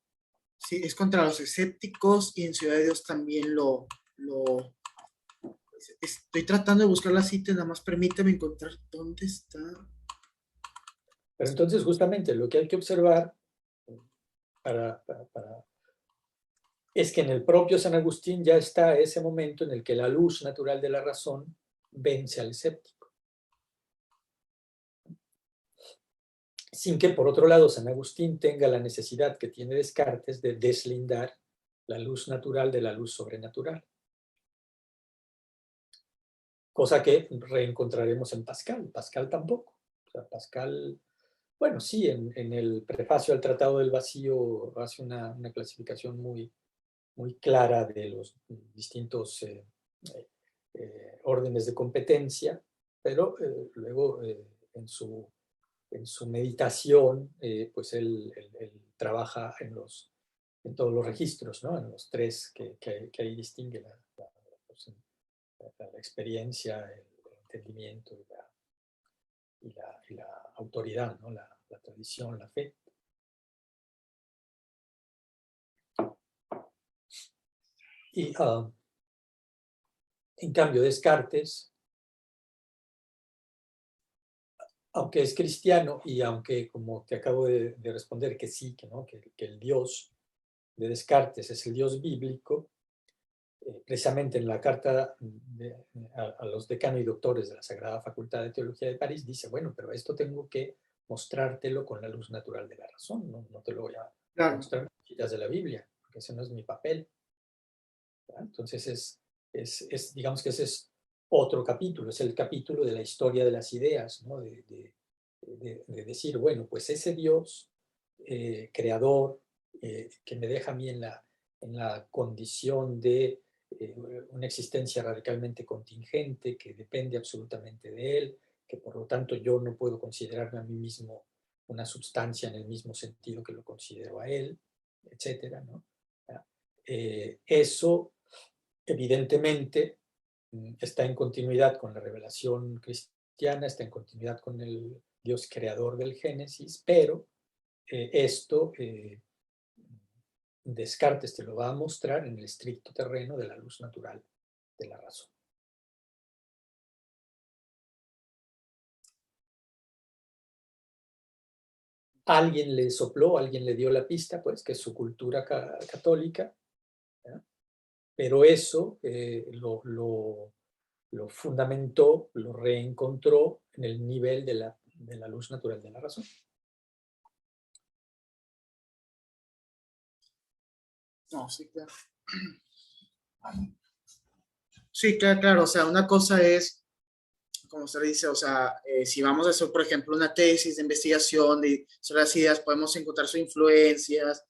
Sí, es contra los escépticos y en Ciudad de Dios también lo estoy tratando de buscar la cita, nada más permíteme encontrar dónde está. Pero entonces justamente lo que hay que observar es que en el propio San Agustín ya está ese momento en el que la luz natural de la razón vence al escéptico. Sin que, por otro lado, San Agustín tenga la necesidad que tiene Descartes de deslindar la luz natural de la luz sobrenatural. Cosa que reencontraremos en Pascal. Pascal tampoco. O sea, Pascal, bueno, sí, en el prefacio al Tratado del Vacío hace una clasificación muy clara de los distintos órdenes de competencia, pero luego en su meditación, pues él trabaja en todos los registros, ¿no? En los tres que ahí distingue la experiencia, el entendimiento y la autoridad, ¿no? La tradición, la fe. Y en cambio, Descartes, aunque es cristiano y aunque, como te acabo de responder, que sí, que no, que el Dios de Descartes es el Dios bíblico, precisamente en la carta a los decanos y doctores de la Sagrada Facultad de Teología de París, dice, bueno, pero esto tengo que mostrártelo con la luz natural de la razón, no te lo voy a Claro. mostrar en citas de la Biblia, porque ese no es mi papel. ¿Verdad? Entonces, digamos que ese es otro capítulo, es el capítulo de la historia de las ideas, ¿no? De decir, bueno, pues ese Dios creador que me deja a mí en la condición de una existencia radicalmente contingente, que depende absolutamente de él, que por lo tanto yo no puedo considerarme a mí mismo una sustancia en el mismo sentido que lo considero a él, etcétera, ¿no? Eso evidentemente está en continuidad con la revelación cristiana, está en continuidad con el Dios creador del Génesis, pero esto Descartes te lo va a mostrar en el estricto terreno de la luz natural de la razón. Alguien le sopló, alguien le dio la pista, pues, que es su cultura católica, ¿verdad? Pero eso lo fundamentó, lo reencontró en el nivel de la luz natural de la razón. No, sí, claro. Sí, claro, claro. O sea, una cosa es, como usted dice, o sea, si vamos a hacer, por ejemplo, una tesis de investigación sobre las ideas, podemos encontrar sus influencias,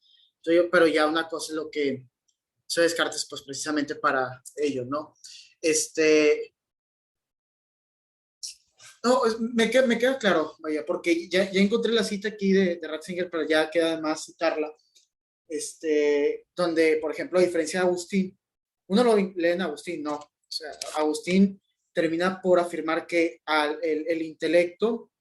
pero ya una cosa es lo que se Descartes, pues precisamente para ello, ¿no? No, me queda claro, vaya, porque ya encontré la cita aquí de Ratzinger, pero ya queda además citarla, donde, por ejemplo, a diferencia de Agustín, uno lo lee en Agustín, no, o sea, Agustín termina por afirmar que el intelecto,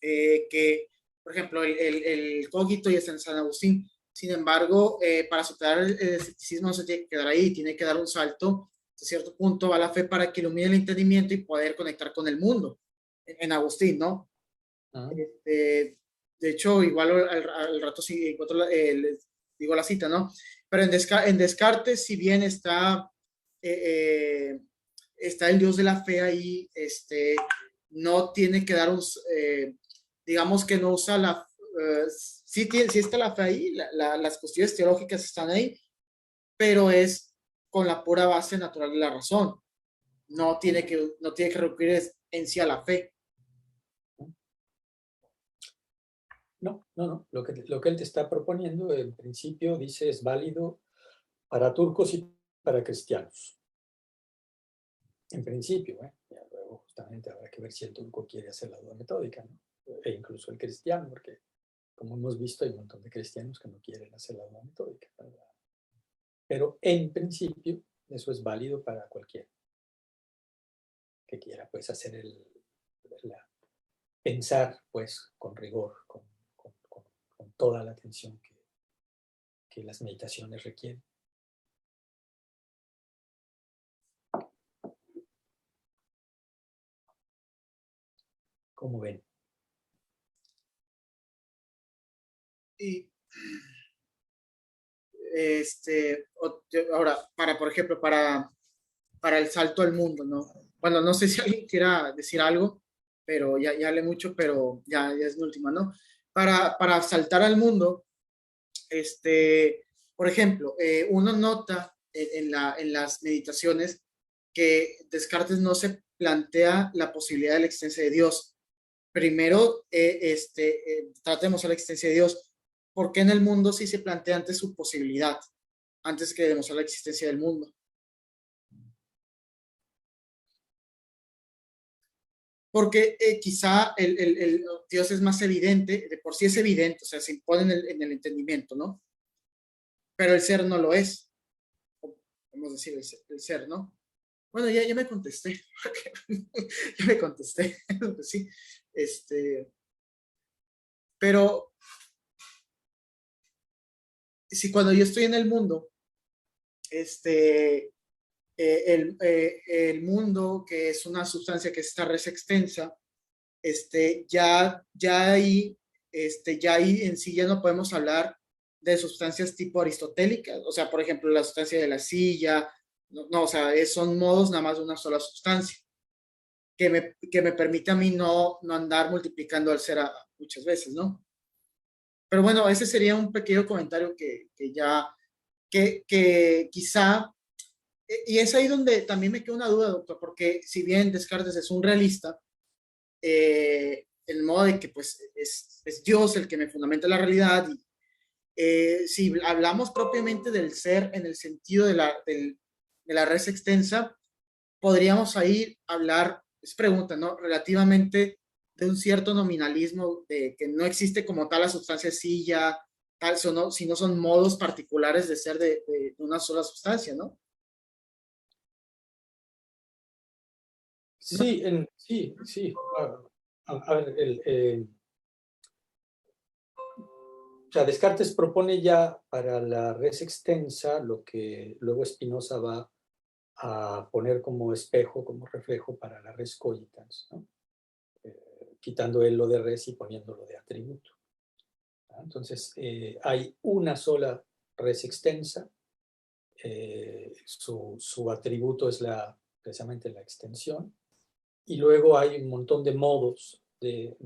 que, por ejemplo, el cogito ya está en San Agustín, sin embargo, para superar el escepticismo no se tiene que quedar ahí, tiene que dar un salto, a cierto punto, a la fe para que ilumine el entendimiento y poder conectar con el mundo, en Agustín, ¿no? De hecho, igual al rato sí encuentro les digo la cita, ¿no? Pero en Descartes, si bien eh, está el Dios de la fe ahí, no tiene que dar digamos que no usa sí está la fe ahí, las cuestiones teológicas están ahí, pero es con la pura base natural de la razón. No tiene que recurrir en sí a la fe. No. Lo que él te está proponiendo, en principio, dice, es válido para turcos y para cristianos. En principio, ya luego justamente habrá que ver si el turco quiere hacer la duda metódica, ¿no? E incluso el cristiano, porque como hemos visto hay un montón de cristianos que no quieren hacer la duda metódica, ¿verdad? Pero en principio eso es válido para cualquiera que quiera pues hacer pensar pues con rigor, con toda la atención que las meditaciones requieren. ¿Cómo ven? Y ahora, por ejemplo, para el salto al mundo, ¿no? Bueno, no sé si alguien quiera decir algo, pero ya hablé mucho, pero ya es mi última, ¿no? Para saltar al mundo, por ejemplo, uno nota en las meditaciones que Descartes no se plantea la posibilidad de la existencia de Dios. Primero, tratemos a la existencia de Dios. ¿Por qué en el mundo sí se plantea antes su posibilidad, antes que demostrar la existencia del mundo? Porque quizá el Dios es más evidente, de por sí es evidente, o sea, se impone en el entendimiento, ¿no? Pero el ser no lo es, vamos a decir, el ser, ¿no? Bueno, ya me contesté, ya me contesté, pues sí, pero si cuando yo estoy en el mundo, el mundo, que es una sustancia que es esta res extensa, ya ahí en sí ya no podemos hablar de sustancias tipo aristotélicas, o sea, por ejemplo, la sustancia de la silla, no, o sea, son modos nada más de una sola sustancia, que me permite a mí no andar multiplicando al ser muchas veces, ¿no? Pero bueno, ese sería un pequeño comentario que quizá, y es ahí donde también me queda una duda, doctor, porque si bien Descartes es un realista, el modo de que pues es Dios el que me fundamenta la realidad, y si hablamos propiamente del ser en el sentido de la res extensa, podríamos ahí hablar, es pregunta, ¿no? Relativamente de un cierto nominalismo, de que no existe como tal la sustancia silla, tal, sino son modos particulares de ser de una sola sustancia, ¿no? No. Sí, sí, sí. A ver, o sea, Descartes propone ya para la res extensa lo que luego Spinoza va a poner como espejo, como reflejo para la res cogitans, ¿no? Quitando él lo de res y poniéndolo de atributo. Entonces, hay una sola res extensa, su atributo es precisamente la extensión, y luego hay un montón de modos de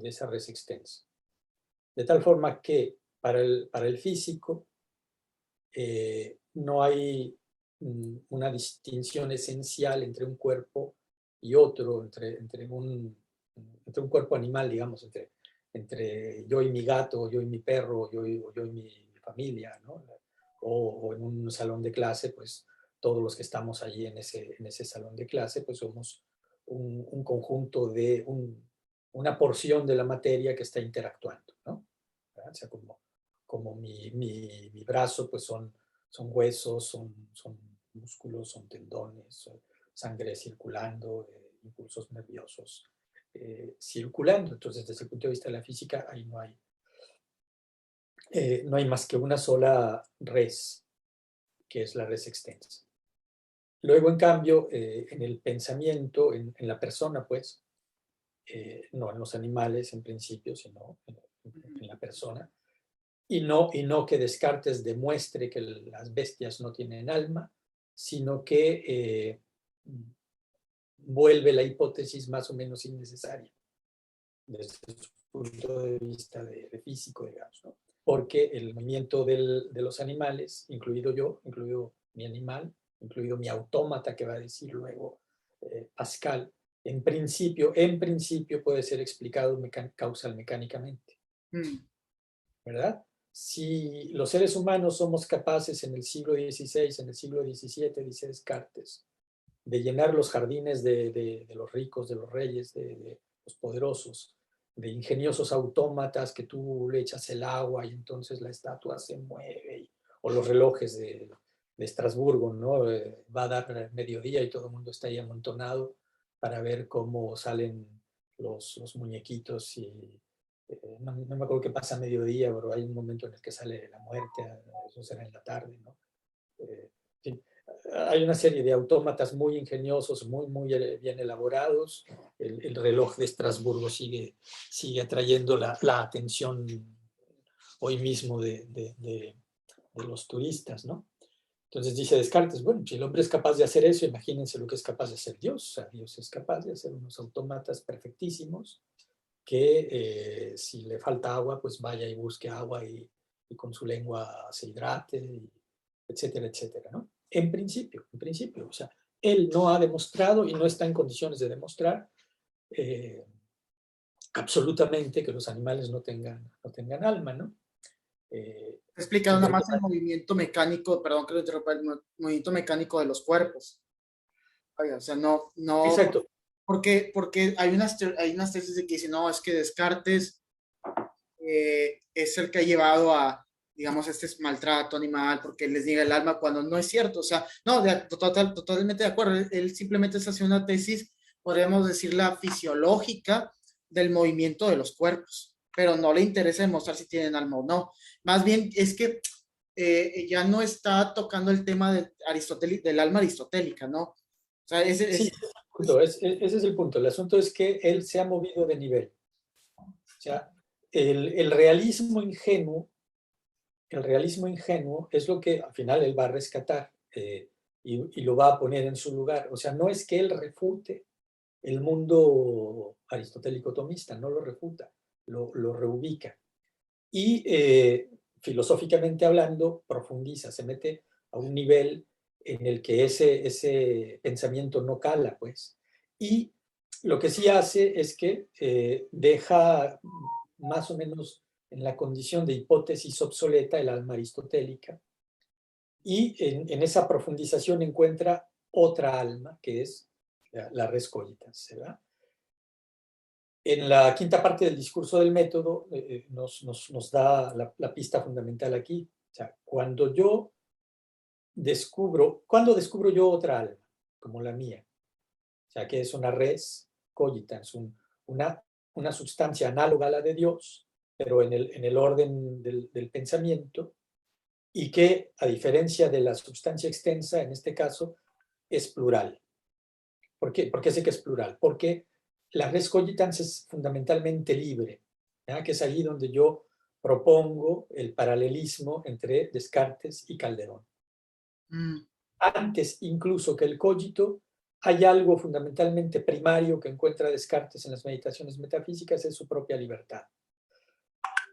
esa res extensa. De tal forma que para el físico no hay una distinción esencial entre un cuerpo y otro, entre un cuerpo animal, digamos, entre yo y mi gato, yo y mi perro, yo y mi familia, ¿no? O en un salón de clase, pues todos los que estamos allí en ese salón de clase, pues somos un conjunto de una porción de la materia que está interactuando, ¿no? O sea, como mi brazo, pues son huesos, son músculos, son tendones, son sangre circulando, impulsos nerviosos circulando. Entonces, desde el punto de vista de la física, ahí no hay más que una sola res, que es la res extensa. Luego, en cambio, en el pensamiento, en la persona, pues, no en los animales en principio, sino en la persona, y no que Descartes demuestre que las bestias no tienen alma, sino que vuelve la hipótesis más o menos innecesaria desde su punto de vista de físico, digamos, ¿no? Porque el movimiento de los animales, incluido yo, incluido mi animal, incluido mi autómata, que va a decir luego Pascal, en principio puede ser explicado causal mecánicamente, ¿verdad? Si los seres humanos somos capaces en el siglo XVI, en el siglo XVII, dice Descartes, de llenar los jardines de los ricos, de los reyes, de los poderosos, de ingeniosos autómatas que tú le echas el agua y entonces la estatua se mueve, o los relojes de Estrasburgo, ¿no? Va a dar mediodía y todo el mundo está ahí amontonado para ver cómo salen los muñequitos y no me acuerdo qué pasa a mediodía, pero hay un momento en el que sale la muerte, eso será en la tarde, ¿no? Sí, hay una serie de autómatas muy ingeniosos, muy bien elaborados. El reloj de Estrasburgo sigue atrayendo la atención hoy mismo de los turistas, ¿no? Entonces dice Descartes, bueno, si el hombre es capaz de hacer eso, imagínense lo que es capaz de hacer Dios. O sea, Dios es capaz de hacer unos autómatas perfectísimos que si le falta agua, pues vaya y busque agua y con su lengua se hidrate, etcétera, etcétera, ¿no? En principio, o sea, él no ha demostrado y no está en condiciones de demostrar absolutamente que los animales no tengan alma, ¿no? Explicado nada más el movimiento mecánico, perdón que lo interrumpa, el movimiento mecánico de los cuerpos. Oiga, o sea, no, Exacto. Porque hay unas tesis de que dicen, no, es que Descartes es el que ha llevado a, digamos, este maltrato animal porque les niega el alma cuando no es cierto. O sea, no, totalmente de acuerdo. Él simplemente es haciendo una tesis, podríamos decirla, fisiológica del movimiento de los cuerpos, pero no le interesa demostrar si tienen alma o no. Más bien es que ya no está tocando el tema del alma aristotélica, ¿no? O sea, Sí, ese es el punto. El asunto es que él se ha movido de nivel. O sea, el realismo ingenuo, es lo que al final él va a rescatar y lo va a poner en su lugar. O sea, no es que él refute el mundo aristotélico tomista, no lo refuta, lo reubica. Y filosóficamente hablando, profundiza, se mete a un nivel en el que ese pensamiento no cala, pues. Y lo que sí hace es que deja más o menos en la condición de hipótesis obsoleta el alma aristotélica y en esa profundización encuentra otra alma, que es la res cogitas, ¿verdad? En la quinta parte del discurso del método nos da la pista fundamental aquí. O sea, cuando descubro yo otra alma, como la mía, o sea, que es una res cogitans, una sustancia análoga a la de Dios, pero en el orden del pensamiento, y que, a diferencia de la sustancia extensa, en este caso, es plural. ¿Por qué sé que es plural? Porque la res cogitans es fundamentalmente libre, ¿ya? Que es ahí donde yo propongo el paralelismo entre Descartes y Calderón. Mm. Antes incluso que el cogito, hay algo fundamentalmente primario que encuentra Descartes en las meditaciones metafísicas, es su propia libertad,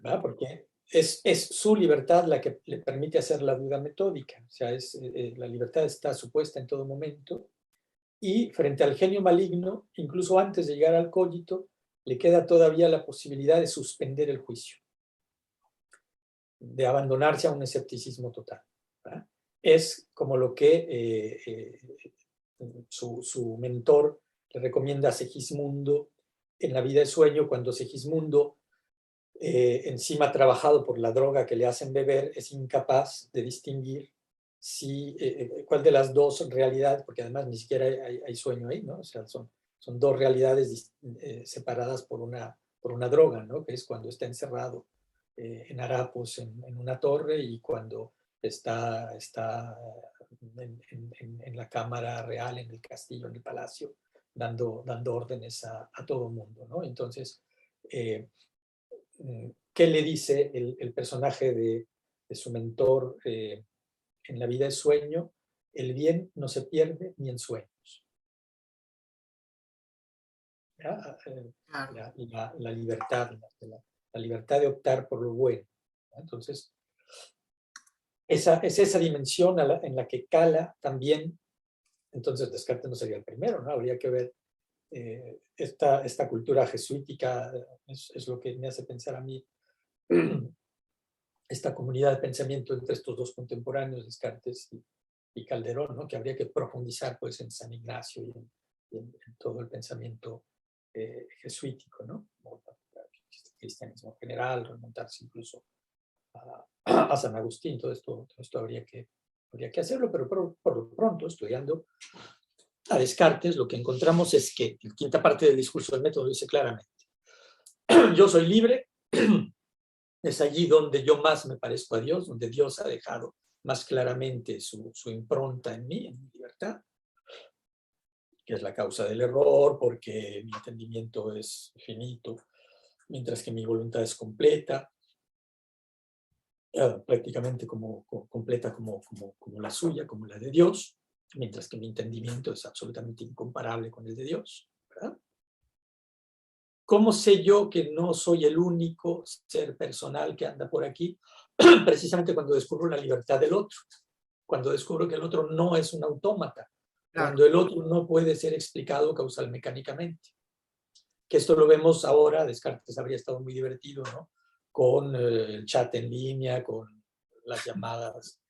¿verdad? Porque es su libertad la que le permite hacer la duda metódica. O sea, la libertad está supuesta en todo momento. Y frente al genio maligno, incluso antes de llegar al cogito, le queda todavía la posibilidad de suspender el juicio, de abandonarse a un escepticismo total, ¿verdad? Es como lo que su mentor le recomienda a Segismundo en La vida de sueño, cuando Segismundo, encima trabajado por la droga que le hacen beber, es incapaz de distinguir cuál de las dos realidades, porque además ni siquiera hay sueño ahí, ¿no? O sea, son dos realidades separadas por una droga, ¿no? Que es cuando está encerrado en harapos en una torre y cuando está en la cámara real, en el castillo, en el palacio, dando órdenes a todo el mundo, ¿no? Entonces, ¿qué le dice el personaje de su mentor en La vida de sueño? El bien no se pierde ni en sueños. Claro. La libertad, la libertad de optar por lo bueno. Entonces, es esa dimensión en la que cala también. Entonces, Descartes no sería el primero, ¿no? Habría que ver esta cultura jesuítica, es lo que me hace pensar a mí esta comunidad de pensamiento entre estos dos contemporáneos, Descartes y Calderón, ¿no? Que habría que profundizar pues, en San Ignacio en todo el pensamiento jesuítico, ¿no? El cristianismo general, remontarse incluso a San Agustín, todo esto habría que hacerlo, pero por lo pronto, estudiando a Descartes, lo que encontramos es que en quinta parte del discurso del método dice claramente, yo soy libre, es allí donde yo más me parezco a Dios, donde Dios ha dejado más claramente su impronta en mi libertad, que es la causa del error, porque mi entendimiento es finito, mientras que mi voluntad es completa, prácticamente completa como la suya, como la de Dios, mientras que mi entendimiento es absolutamente incomparable con el de Dios, ¿verdad? ¿Cómo sé yo que no soy el único ser personal que anda por aquí? Precisamente cuando descubro la libertad del otro, cuando descubro que el otro no es un autómata, Claro. cuando el otro no puede ser explicado causal mecánicamente. Que esto lo vemos ahora, Descartes habría estado muy divertido, ¿no? Con el chat en línea, con las llamadas.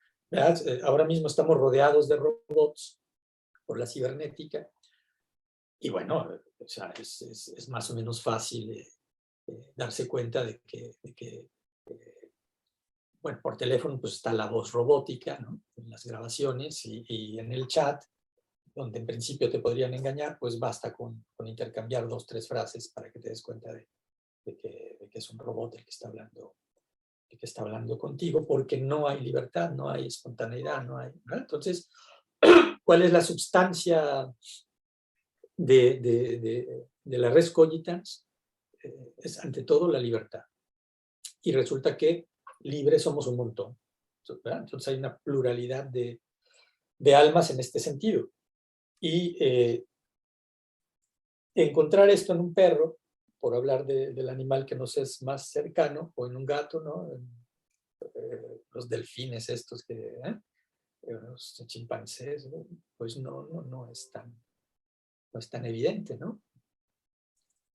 Ahora mismo estamos rodeados de robots por la cibernética y bueno, o sea, es más o menos fácil darse cuenta de que bueno, por teléfono pues está la voz robótica, ¿no? En las grabaciones y en el chat, donde en principio te podrían engañar, pues basta con intercambiar 2 o 3 frases para que te des cuenta de que es un robot el que está hablando que está hablando contigo, porque no hay libertad, no hay espontaneidad, no hay, ¿no? Entonces, ¿cuál es la sustancia de la res cogitans? Es ante todo la libertad. Y resulta que libres somos un montón, ¿verdad? Entonces hay una pluralidad de almas en este sentido. Y encontrar esto en un perro, por hablar del animal que nos es más cercano, o en un gato, ¿no? Los delfines estos, los chimpancés, ¿no? Pues no es tan evidente, ¿no?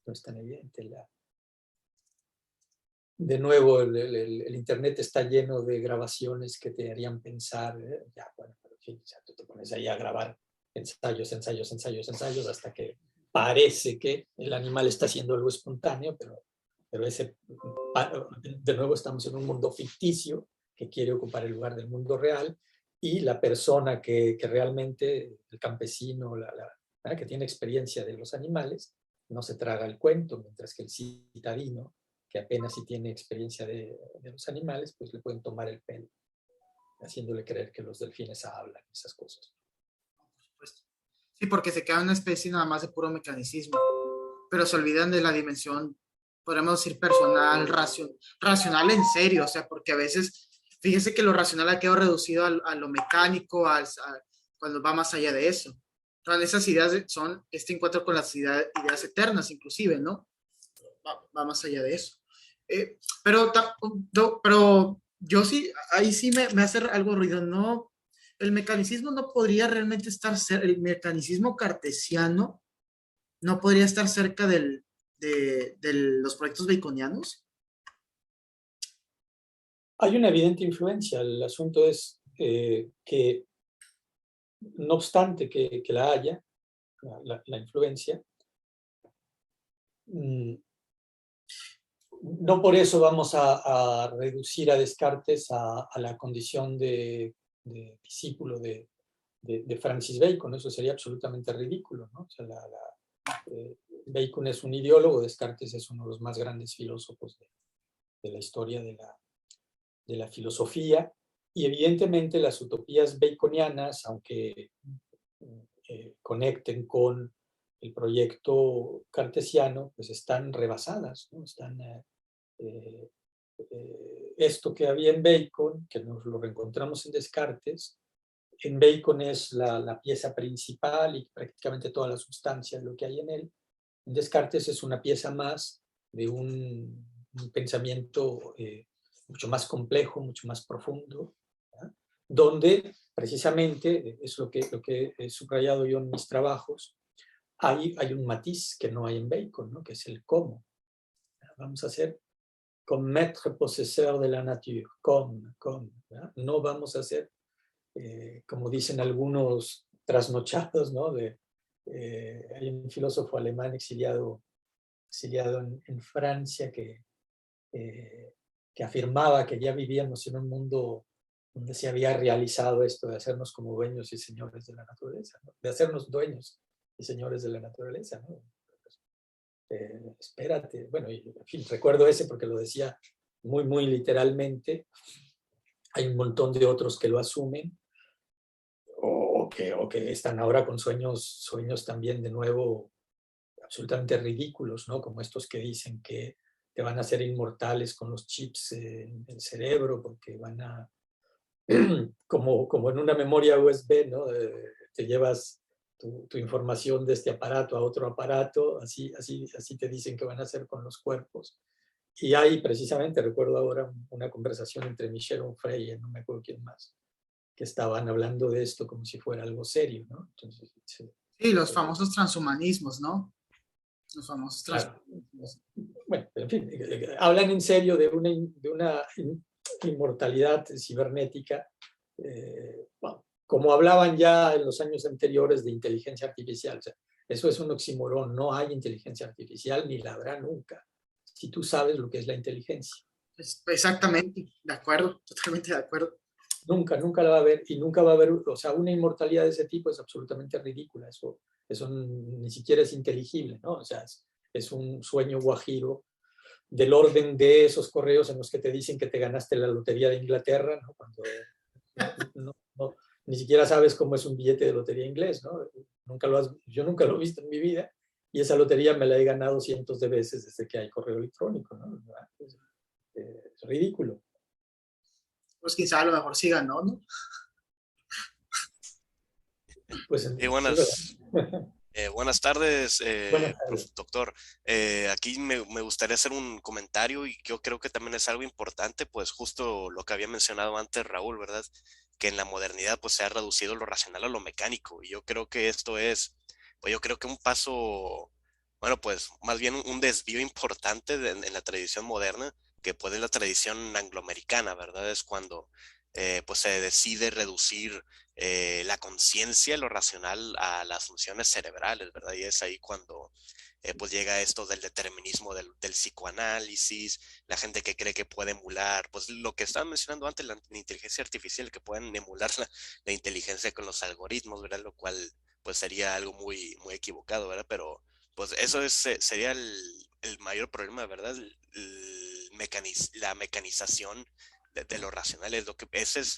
No es tan evidente. De nuevo, el Internet está lleno de grabaciones que te harían pensar, ya, bueno, pero en fin, o sea, tú te pones ahí a grabar ensayos, hasta que parece que el animal está haciendo algo espontáneo, pero de nuevo estamos en un mundo ficticio que quiere ocupar el lugar del mundo real, y la persona que realmente, el campesino, que tiene experiencia de los animales, no se traga el cuento, mientras que el citadino, que apenas si tiene experiencia de los animales, pues le pueden tomar el pelo, haciéndole creer que los delfines hablan, esas cosas. Por supuesto. Sí, porque se queda una especie nada más de puro mecanicismo, pero se olvidan de la dimensión, podríamos decir, personal, racional en serio, o sea, porque a veces, fíjese que lo racional ha quedado reducido a lo mecánico, cuando va más allá de eso. Entonces, esas ideas son este encuentro con las ideas eternas, inclusive, ¿no? Va más allá de eso. Pero yo sí, ahí sí me hace algo ruido, ¿no? El mecanismo no podría realmente estar, el mecanismo cartesiano no podría estar cerca de los proyectos baconianos. Hay una evidente influencia. El asunto es que, no obstante que la haya, la influencia, no por eso vamos a reducir a Descartes a la condición de discípulo de Francis Bacon. Eso sería absolutamente ridículo, ¿no? O sea, Bacon es un ideólogo, Descartes es uno de los más grandes filósofos de la historia de la filosofía, y evidentemente las utopías baconianas, aunque conecten con el proyecto cartesiano, pues están rebasadas, ¿no? Están, esto que había en Bacon, que nos lo reencontramos en Descartes, en Bacon es la pieza principal y prácticamente toda la sustancia de lo que hay en él. En Descartes es una pieza más de un pensamiento mucho más complejo, mucho más profundo, ¿verdad? Donde precisamente, es lo que he subrayado yo en mis trabajos, hay un matiz que no hay en Bacon, ¿no? Que es el cómo. Vamos a ser comme maître possesseur de la nature, ¿verdad? No vamos a ser, como dicen algunos trasnochados, ¿no? Hay un filósofo alemán exiliado en Francia que afirmaba que ya vivíamos en un mundo donde se había realizado esto de hacernos como dueños y señores de la naturaleza, ¿no? De hacernos dueños y señores de la naturaleza, ¿no? Espérate, bueno, y, en fin, recuerdo ese porque lo decía muy, muy literalmente. Hay un montón de otros que lo asumen, o que están ahora con sueños también de nuevo absolutamente ridículos, ¿no? Como estos que dicen que te van a hacer inmortales con los chips en el cerebro, porque van a, como en una memoria USB, ¿no? Te llevas tu información de este aparato a otro aparato, así te dicen que van a hacer con los cuerpos. Y hay precisamente, recuerdo ahora una conversación entre Michel Onfray y no me acuerdo quién más, que estaban hablando de esto como si fuera algo serio, ¿no? Entonces, Sí, los famosos transhumanismos, ¿no? Los famosos transhumanismos. Claro. Bueno, en fin, hablan en serio de una inmortalidad cibernética, bueno, como hablaban ya en los años anteriores de inteligencia artificial. O sea, eso es un oxímoron, no hay inteligencia artificial ni la habrá nunca, si tú sabes lo que es la inteligencia. Exactamente, de acuerdo, totalmente de acuerdo. Nunca la va a haber, y nunca va a haber, o sea, una inmortalidad de ese tipo es absolutamente ridícula, eso ni siquiera es inteligible, ¿no? O sea, es un sueño guajiro del orden de esos correos en los que te dicen que te ganaste la lotería de Inglaterra, ¿no? Cuando ni siquiera sabes cómo es un billete de lotería inglés, ¿no? Yo nunca lo he visto en mi vida, y esa lotería me la he ganado cientos de veces desde que hay correo electrónico, ¿no? Es ridículo. Pues quizá a lo mejor sí ganó, ¿no? Pues Sí, sí, ¿verdad? buenas tardes, Buenas tardes. doctor. Aquí me gustaría hacer un comentario y yo creo que también es algo importante, pues justo lo que había mencionado antes Raúl, ¿verdad? Que en la modernidad pues se ha reducido lo racional a lo mecánico y yo creo que esto es, pues yo creo que un paso, bueno, pues más bien un desvío importante en la tradición moderna, que pues es la tradición angloamericana, ¿verdad? Es cuando pues se decide reducir la conciencia, lo racional, a las funciones cerebrales, ¿verdad? Y es ahí cuando pues llega esto del determinismo del psicoanálisis, la gente que cree que puede emular, pues lo que estaban mencionando antes, la inteligencia artificial, que pueden emular la inteligencia con los algoritmos, ¿verdad? Lo cual pues sería algo muy, muy equivocado, ¿verdad? Pero pues eso sería el mayor problema, ¿verdad? La mecanización de lo racional es lo que, esa es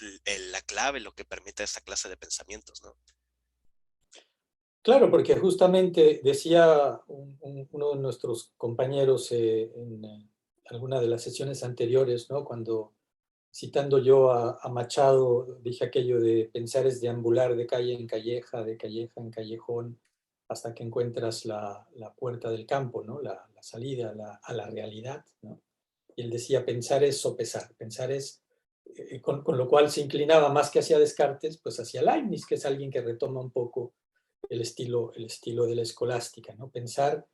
la clave, lo que permite esta clase de pensamientos, ¿no? Claro, porque justamente decía uno de nuestros compañeros en alguna de las sesiones anteriores, ¿no? Cuando citando yo a Machado, dije aquello de pensar es deambular de calle en calleja, de calleja en callejón, hasta que encuentras la puerta del campo, ¿no? La salida a la realidad, ¿no? Y él decía, pensar es sopesar, pensar es, con lo cual se inclinaba más que hacia Descartes, pues hacia Leibniz, que es alguien que retoma un poco el estilo de la escolástica, ¿no? Pensar,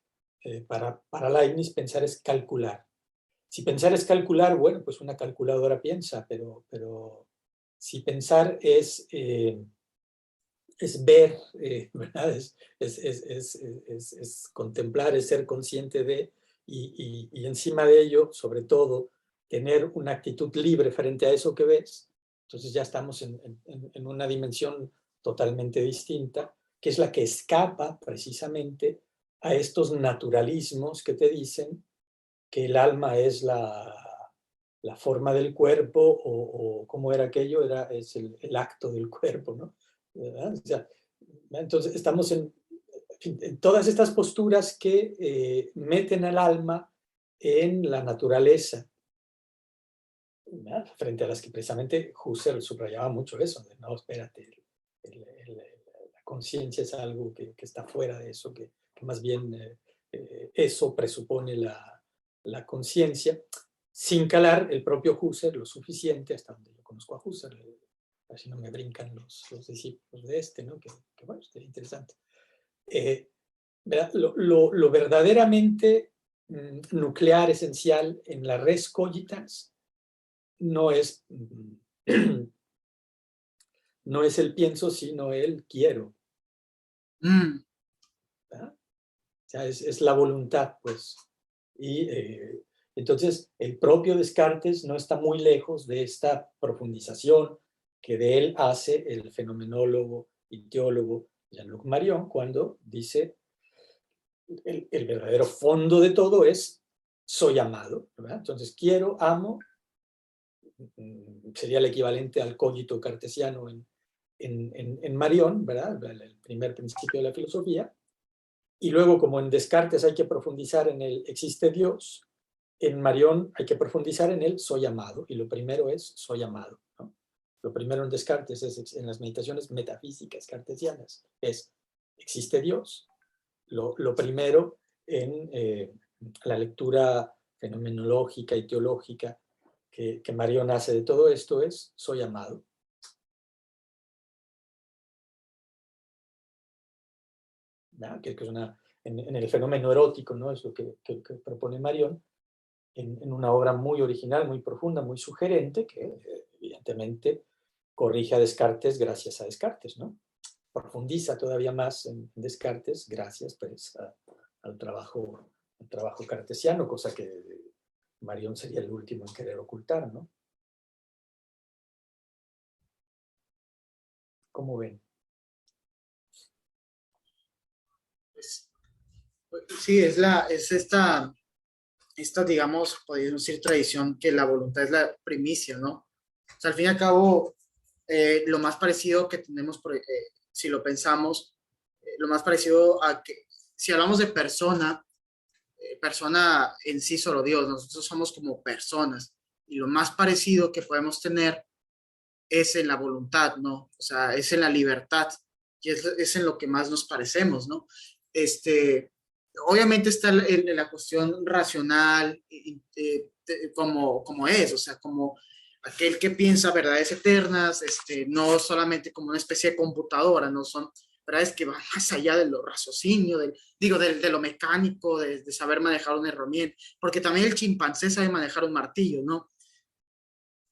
para Leibniz, pensar es calcular. Si pensar es calcular, bueno, pues una calculadora piensa, pero si pensar es ver, ¿verdad? Es contemplar, es ser consciente de, y encima de ello, sobre todo, tener una actitud libre frente a eso que ves. Entonces ya estamos en una dimensión totalmente distinta, que es la que escapa precisamente a estos naturalismos que te dicen que el alma es la forma del cuerpo, o cómo era aquello, es el acto del cuerpo, ¿no? ¿Verdad? O sea, entonces estamos en todas estas posturas que meten al alma en la naturaleza, ¿verdad? Frente a las que precisamente Husserl subrayaba mucho eso, de no, espérate, la conciencia es algo que está fuera de eso, que más bien eso presupone la conciencia, sin calar el propio Husserl lo suficiente, hasta donde yo conozco a Husserl, así no me brincan los discípulos de este, ¿no? Que bueno, sería interesante. Lo verdaderamente nuclear, esencial en la res cogitans no es, no es el pienso, sino el quiero. ¿Verdad? O sea, es la voluntad, pues. Y entonces el propio Descartes no está muy lejos de esta profundización que de él hace el fenomenólogo y teólogo Jean-Luc Marion cuando dice el verdadero fondo de todo es soy amado, ¿verdad? Entonces quiero, amo, sería el equivalente al cogito cartesiano en Marion, ¿verdad? El primer principio de la filosofía. Y luego, como en Descartes hay que profundizar en el existe Dios, en Marion hay que profundizar en el soy amado. Y lo primero es soy amado, ¿no? Lo primero en Descartes es en las meditaciones metafísicas cartesianas, es existe Dios. Lo primero en la lectura fenomenológica y teológica que Marion hace de todo esto es soy amado. ¿No? Que es en el fenómeno erótico, ¿no? Es lo que propone Marion en una obra muy original, muy profunda, muy sugerente, que evidentemente corrige a Descartes gracias a Descartes, ¿no? Profundiza todavía más en Descartes gracias pues, al trabajo cartesiano, cosa que Marion sería el último en querer ocultar, ¿no? ¿Cómo ven? Sí, es esta esta, digamos, podríamos decir tradición que la voluntad es la primicia, ¿no? O sea, al fin y al cabo, lo más parecido que tenemos, si lo pensamos, lo más parecido a que, si hablamos de persona, persona en sí solo Dios, nosotros somos como personas, y lo más parecido que podemos tener es en la voluntad, ¿no? O sea, es en la libertad, y es en lo que más nos parecemos, ¿no? Este, obviamente está en la cuestión racional, como es, o sea, como aquel que piensa verdades eternas, no solamente como una especie de computadora, no son verdades que van más allá de lo raciocinio, de lo mecánico, de saber manejar una herramienta, porque también el chimpancé sabe manejar un martillo, ¿no?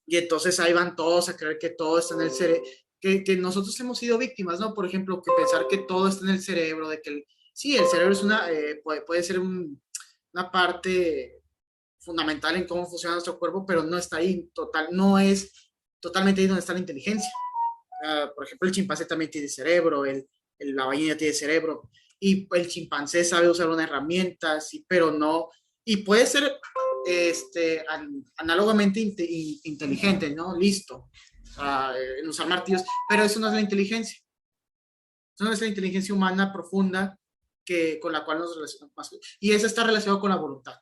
Y entonces ahí van todos a creer que todo está en el cerebro, que nosotros hemos sido víctimas, ¿no? Por ejemplo, que pensar que todo está en el cerebro, de que sí, el cerebro es puede ser una parte fundamental en cómo funciona nuestro cuerpo, pero no está ahí, no es totalmente ahí donde está la inteligencia. Por ejemplo, el chimpancé también tiene cerebro, la ballena tiene cerebro, y el chimpancé sabe usar una herramienta, sí, pero no, y puede ser análogamente inteligente, ¿no? Listo, en usar martillos, pero eso no es la inteligencia. Eso no es la inteligencia humana profunda con la cual nos relacionamos más. Y eso está relacionado con la voluntad,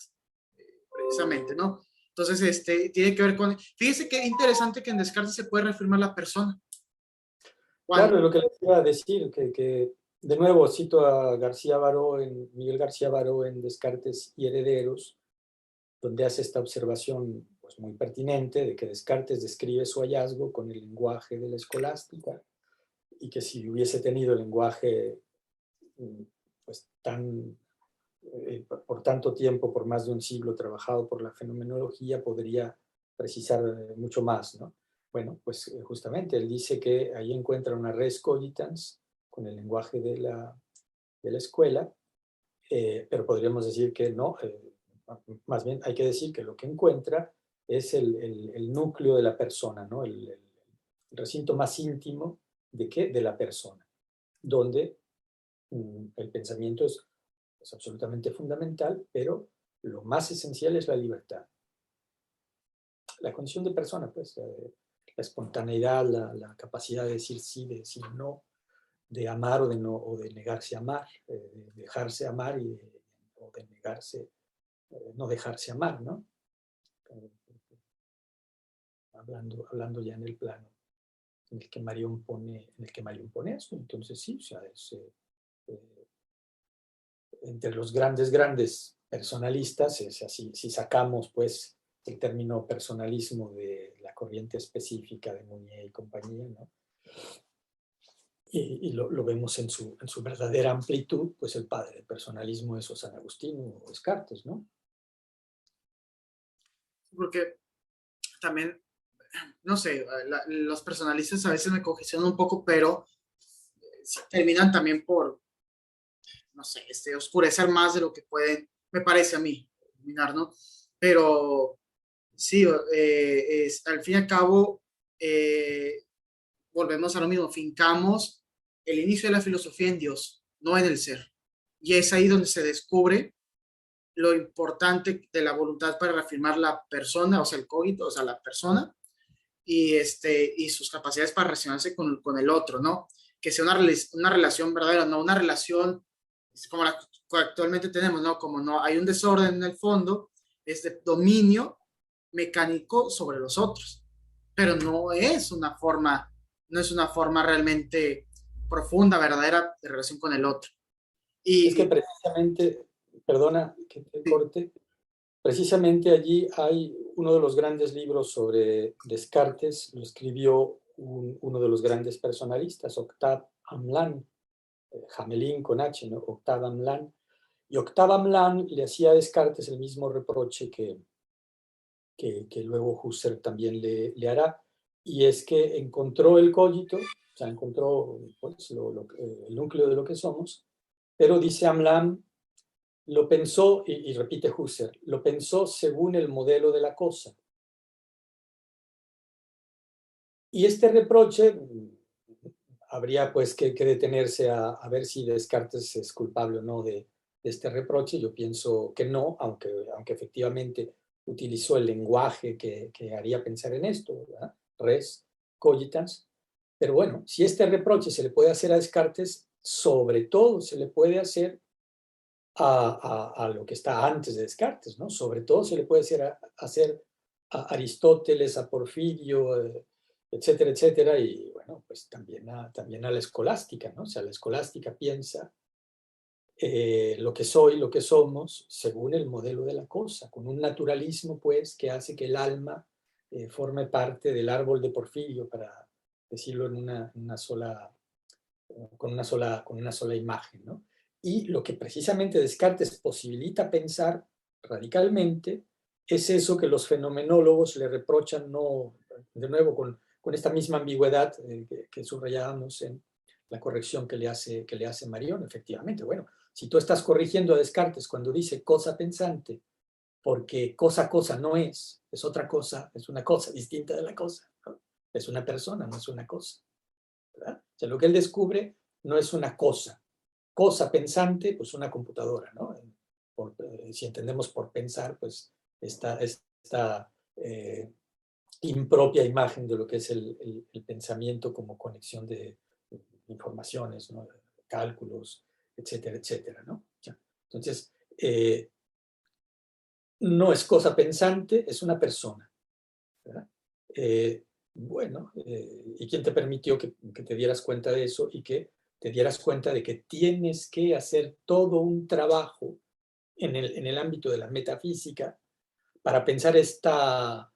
precisamente, ¿no? Entonces, tiene que ver con... Fíjese qué interesante que en Descartes se puede reafirmar la persona. Claro, lo que les iba a decir, que de nuevo cito a Miguel García Baró en Descartes y Herederos, donde hace esta observación pues, muy pertinente de que Descartes describe su hallazgo con el lenguaje de la escolástica y que si hubiese tenido el lenguaje pues, por tanto tiempo, por más de un siglo trabajado por la fenomenología, podría precisar mucho más, ¿no? Bueno, pues justamente él dice que ahí encuentra una res cogitans con el lenguaje de la escuela, pero podríamos decir que no, más bien hay que decir que lo que encuentra es el núcleo de la persona, ¿no? El recinto más íntimo de qué? De la persona, donde el pensamiento es absolutamente fundamental, pero lo más esencial es la libertad. La condición de persona, pues, la espontaneidad, la capacidad de decir sí, de decir no, de amar o de negarse a amar, de dejarse amar o de negarse, no dejarse amar, ¿no? Hablando ya en el plano en el que Marión pone eso. Entonces sí, o sea, entre los grandes personalistas, es así, si sacamos pues el término personalismo de la corriente específica de Mounier y compañía, ¿no? Y lo vemos en su verdadera amplitud, pues el padre del personalismo es o San Agustín o Descartes, ¿no? Porque también, no sé, los personalistas a veces me congestionan un poco, pero terminan también por, no sé, oscurecer más de lo que pueden, me parece a mí, terminar, ¿no? Pero sí, al fin y al cabo, volvemos a lo mismo, fincamos el inicio de la filosofía en Dios, no en el ser. Y es ahí donde se descubre lo importante de la voluntad para reafirmar la persona, o sea, el cogito, o sea, la persona, y sus capacidades para relacionarse con el otro, ¿no? Que sea una relación verdadera, no una relación como la que actualmente tenemos, ¿no? Como no hay un desorden en el fondo, es de dominio mecánico sobre los otros, pero no es una forma realmente profunda, verdadera de relación con el otro. Es que precisamente, perdona que te corte, precisamente allí hay uno de los grandes libros sobre Descartes, lo escribió uno de los grandes personalistas, Octave Hamelin, Hamelin con H, ¿no? Octave Hamelin. Y Octave Hamelin le hacía a Descartes el mismo reproche que luego Husserl también le hará, y es que encontró el cogito, o sea, encontró pues, el núcleo de lo que somos, pero dice Hamelin, lo pensó, y repite Husserl, lo pensó según el modelo de la cosa. Y este reproche habría pues que detenerse a ver si Descartes es culpable o no este reproche. Yo pienso que no, aunque efectivamente utilizó el lenguaje que haría pensar en esto, ¿verdad? Res cogitans. Pero bueno, si este reproche se le puede hacer a Descartes, sobre todo se le puede hacer a lo que está antes de Descartes, ¿no? Sobre todo se le puede hacer a Aristóteles, a Porfirio, etcétera, etcétera, y bueno, pues también a la escolástica, ¿no? O sea, la escolástica piensa lo que soy, lo que somos, según el modelo de la cosa, con un naturalismo, pues, que hace que el alma forme parte del árbol de Porfirio, para decirlo en una sola, con una sola imagen, ¿no? Y lo que precisamente Descartes posibilita pensar radicalmente es eso que los fenomenólogos le reprochan, no, de nuevo, con esta misma ambigüedad que subrayábamos en la corrección que le hace Marión, efectivamente. Bueno, si tú estás corrigiendo a Descartes cuando dice cosa pensante, porque cosa no es otra cosa, es una cosa distinta de la cosa, ¿no? Es una persona, no es una cosa, ¿verdad? O sea, lo que él descubre no es una cosa pensante, pues una computadora, ¿no? Si entendemos por pensar, pues esta impropia imagen de lo que es el pensamiento como conexión de informaciones, ¿no? Cálculos, etcétera, etcétera, ¿no? Entonces, no es cosa pensante, es una persona, ¿verdad? Bueno, ¿y quién te permitió que te dieras cuenta de eso y que te dieras cuenta de que tienes que hacer todo un trabajo en el ámbito de la metafísica para pensar esta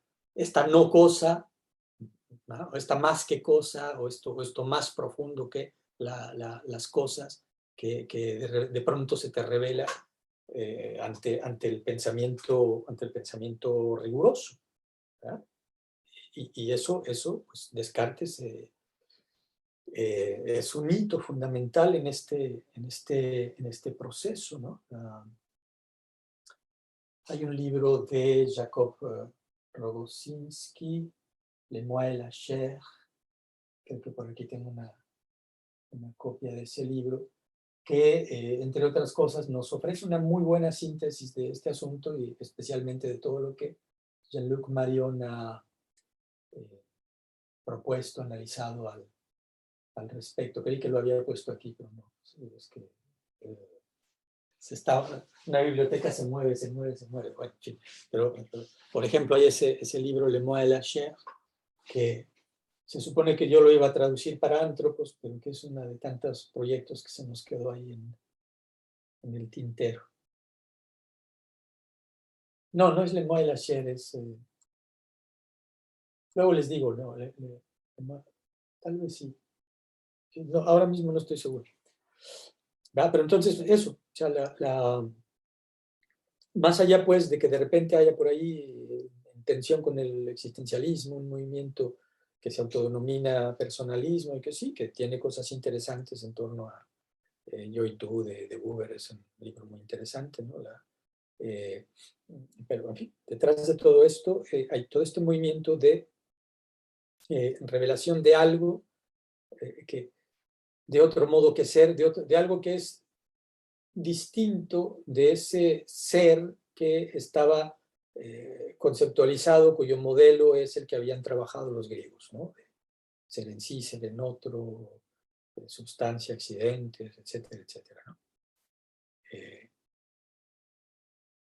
no cosa, ¿no? O esta más que cosa, o esto más profundo que las cosas que de pronto se te revela ante el pensamiento riguroso, ¿verdad? Y eso pues Descartes es un hito fundamental en este proceso, ¿no? Hay un libro de Jacob Rogosinski, Le moi et la chair, creo que por aquí tengo una copia de ese libro, que entre otras cosas nos ofrece una muy buena síntesis de este asunto y especialmente de todo lo que Jean-Luc Marion ha propuesto, analizado al respecto. Creí que lo había puesto aquí, pero no. Es que una biblioteca se mueve. Bueno, sí. Pero, por ejemplo, hay ese libro Le moi et la chair, que se supone que yo lo iba a traducir para Antropos, pero que es uno de tantos proyectos que se nos quedó ahí en el tintero. No es Le moi et la chair, es... luego les digo, no, tal vez sí. No, ahora mismo no estoy seguro. ¿Verdad? Pero entonces eso, o sea, más allá pues de que de repente haya por ahí en tensión con el existencialismo, un movimiento que se autodenomina personalismo y que sí, que tiene cosas interesantes en torno a Yo y tú de Buber, es un libro muy interesante, ¿no? Pero en fin, detrás de todo esto hay todo este movimiento de revelación de algo que de otro modo que ser, de algo que es distinto de ese ser que estaba conceptualizado, cuyo modelo es el que habían trabajado los griegos, ¿no? Ser en sí, ser en otro, sustancia, accidentes, etcétera, etcétera, ¿no?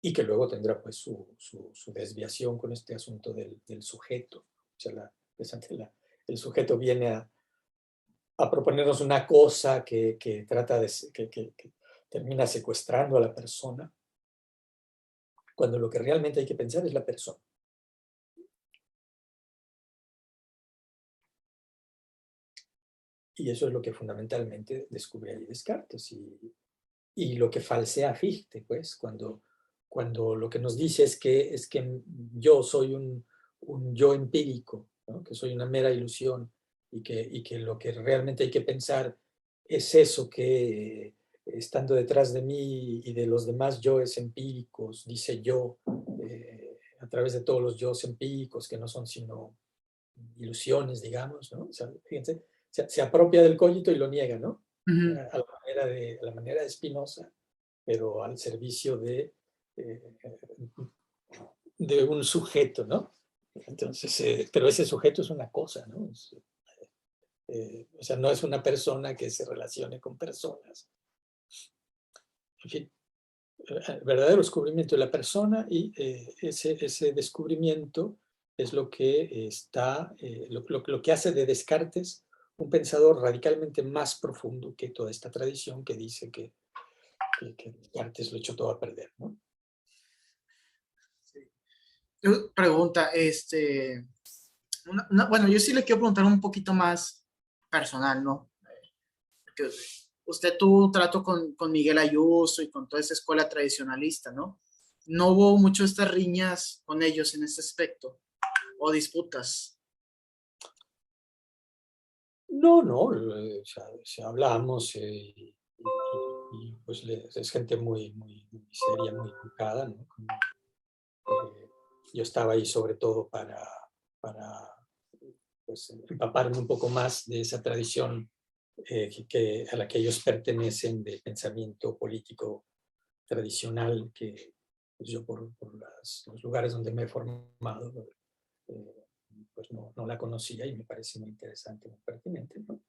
Y que luego tendrá pues su desviación con este asunto del sujeto. O sea, el sujeto viene a proponernos una cosa que trata de que termina secuestrando a la persona, cuando lo que realmente hay que pensar es la persona. Y eso es lo que fundamentalmente descubre ahí Descartes y lo que falsea Fichte, pues, cuando lo que nos dice es que yo soy un yo empírico, ¿no? Que soy una mera ilusión y que lo que realmente hay que pensar es eso que estando detrás de mí y de los demás yoes empíricos, dice yo, a través de todos los yoes empíricos que no son sino ilusiones, digamos, ¿no? O sea, fíjense, se apropia del cogito y lo niega, ¿no? Uh-huh. A la manera de Spinoza, pero al servicio de un sujeto, ¿no? Entonces, pero ese sujeto es una cosa, ¿no? O sea, no es una persona que se relacione con personas. En fin, el verdadero descubrimiento de la persona, y ese descubrimiento es lo que lo que hace de Descartes un pensador radicalmente más profundo que toda esta tradición que dice que Descartes lo echó todo a perder, ¿no? Sí. Pregunta, bueno, yo sí le quiero preguntar un poquito más personal, ¿no? Porque usted tuvo un trato con Miguel Ayuso y con toda esa escuela tradicionalista, ¿no? No hubo mucho estas riñas con ellos en ese aspecto, o disputas. No, o sea, hablamos y pues es gente muy, muy, muy seria, muy educada, ¿no? Yo estaba ahí sobre todo para pues, empaparme un poco más de esa tradición a la que ellos pertenecen, de pensamiento político tradicional, que pues, yo por los lugares donde me he formado, pues no la conocía y me parece muy interesante, muy pertinente, ¿no?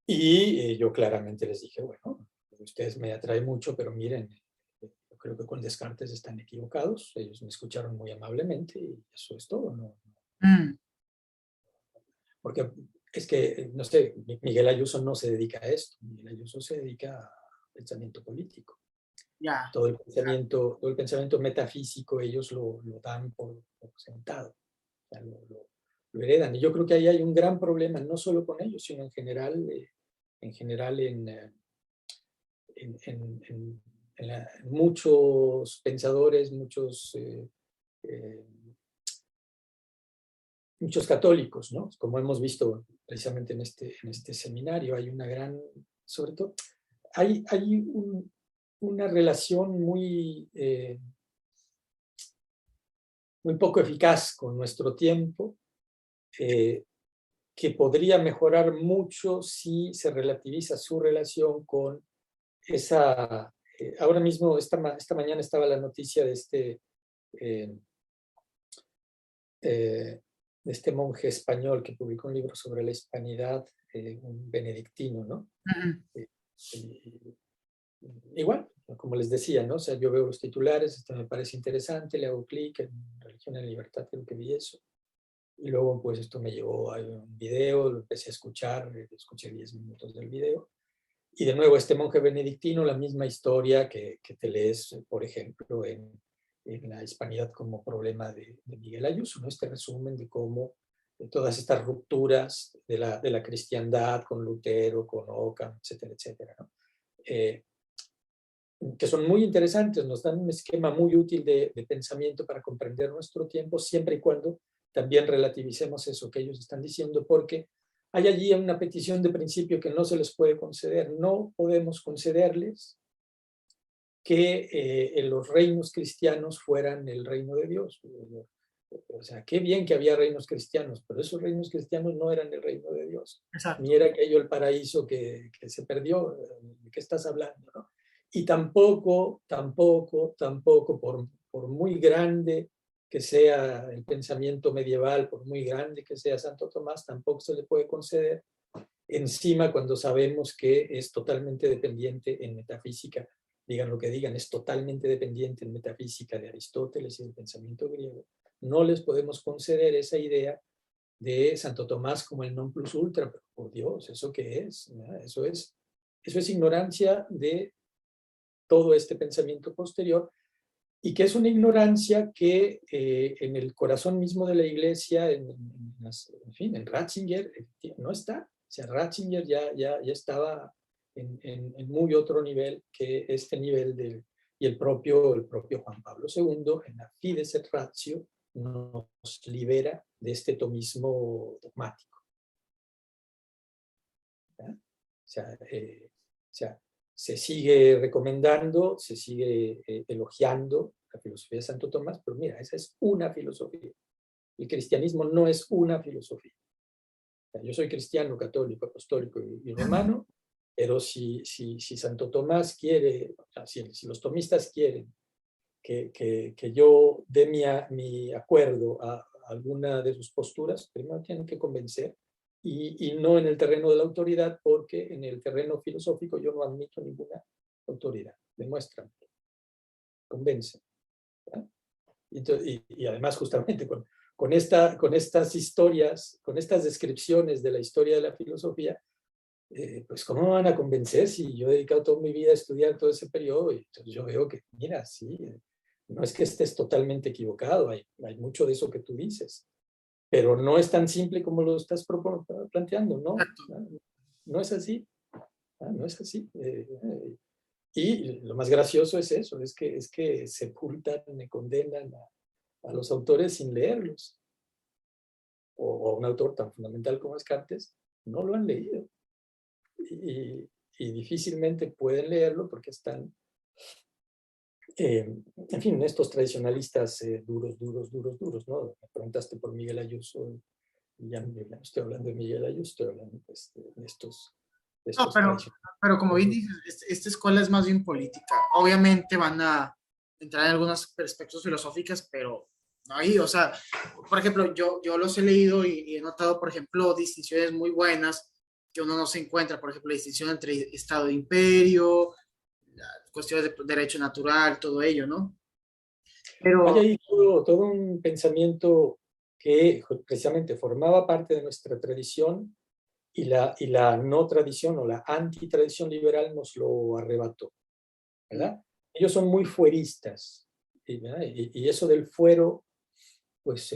Y yo claramente les dije, bueno, ustedes me atraen mucho, pero miren, yo creo que con Descartes están equivocados. Ellos me escucharon muy amablemente y eso es todo, ¿no? Porque es que, no sé, Miguel Ayuso no se dedica a esto. Miguel Ayuso se dedica a pensamiento político. Ya. Todo el pensamiento metafísico ellos lo dan por sentado. O sea, lo heredan. Y yo creo que ahí hay un gran problema, no solo con ellos, sino en general en muchos pensadores, muchos católicos, ¿no? Como hemos visto precisamente en este seminario, hay una gran, sobre todo, hay una relación muy poco eficaz con nuestro tiempo, que podría mejorar mucho si se relativiza su relación con esa. Ahora mismo, esta mañana estaba la noticia eh, de este monje español que publicó un libro sobre la hispanidad, un benedictino, ¿no? Igual, como les decía, ¿no? O sea, yo veo los titulares, esto me parece interesante, le hago clic en Religión en Libertad, creo que vi eso. Y luego, pues, esto me llevó a un video, lo empecé a escuchar, escuché 10 minutos del video. Y de nuevo, este monje benedictino, la misma historia que te lees, por ejemplo, en la hispanidad como problema de Miguel Ayuso, ¿no? Este resumen de cómo todas estas rupturas de la cristiandad con Lutero, con Occam, etcétera, etcétera, ¿no? Que son muy interesantes, nos dan un esquema muy útil de pensamiento para comprender nuestro tiempo, siempre y cuando también relativicemos eso que ellos están diciendo, porque hay allí una petición de principio que no se les puede conceder. No podemos concederles que los reinos cristianos fueran el reino de Dios. O sea, qué bien que había reinos cristianos, pero esos reinos cristianos no eran el reino de Dios. Exacto. Ni era aquello el paraíso que se perdió. ¿De qué estás hablando, no? Y tampoco, por muy grande que sea el pensamiento medieval, por muy grande que sea Santo Tomás, tampoco se le puede conceder encima cuando sabemos que es totalmente dependiente en metafísica, digan lo que digan, es totalmente dependiente en metafísica de Aristóteles y del pensamiento griego. No les podemos conceder esa idea de Santo Tomás como el non plus ultra, pero por Dios, ¿eso qué es? Eso es ignorancia de todo este pensamiento posterior, y que es una ignorancia que en el corazón mismo de la Iglesia, en fin, en Ratzinger, no está. O sea, Ratzinger ya estaba en muy otro nivel que este nivel y el propio Juan Pablo II, en la Fides et Ratio, nos libera de este tomismo dogmático. ¿Ya? O sea, se sigue recomendando, se sigue elogiando la filosofía de Santo Tomás, pero mira, esa es una filosofía. El cristianismo no es una filosofía. O sea, yo soy cristiano, católico, apostólico y romano, pero si Santo Tomás quiere, o sea, si los tomistas quieren que yo dé mi acuerdo a alguna de sus posturas, primero tienen que convencer, y no en el terreno de la autoridad, porque en el terreno filosófico yo no admito ninguna autoridad. Demuestran, convencen. Y además, justamente con estas historias, con estas descripciones de la historia de la filosofía, pues ¿cómo me van a convencer si yo he dedicado toda mi vida a estudiar todo ese periodo? Y entonces yo veo que, mira, sí, no es que estés totalmente equivocado, hay mucho de eso que tú dices, pero no es tan simple como lo estás planteando, ¿no? No es así, no es así. Y lo más gracioso es eso, es que sepultan y condenan a los autores sin leerlos. O a un autor tan fundamental como Descartes, no lo han leído. Y difícilmente pueden leerlo porque están, en fin, estos tradicionalistas duros, ¿no? Me preguntaste por Miguel Ayuso, y ya no estoy hablando de Miguel Ayuso, estoy hablando pues, de estos No, pero como bien dices, esta escuela es más bien política. Obviamente van a entrar en algunas perspectivas filosóficas, pero no ahí, o sea, por ejemplo, yo los he leído y he notado, por ejemplo, distinciones muy buenas que uno no se encuentra, por ejemplo, la distinción entre Estado e imperio, cuestiones de derecho natural, todo ello, ¿no? Hay Pero, ahí todo un pensamiento que precisamente formaba parte de nuestra tradición, y la no tradición o la antitradición liberal nos lo arrebató, ¿verdad? Ellos son muy fueristas, ¿verdad? Y eso del fuero, pues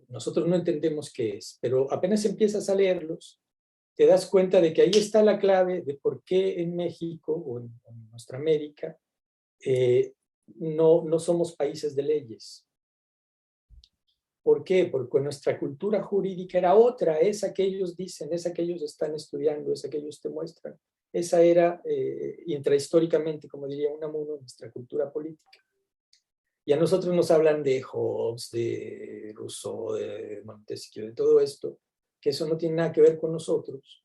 nosotros no entendemos qué es, pero apenas empiezas a leerlos, te das cuenta de que ahí está la clave de por qué en México o en nuestra América no somos países de leyes. ¿Por qué? Porque nuestra cultura jurídica era otra, esa que ellos dicen, esa que ellos están estudiando, esa que ellos te muestran. Esa era intrahistóricamente, como diría Unamuno, nuestra cultura política. Y a nosotros nos hablan de Hobbes, de Rousseau, de Montesquieu, de todo esto, que eso no tiene nada que ver con nosotros,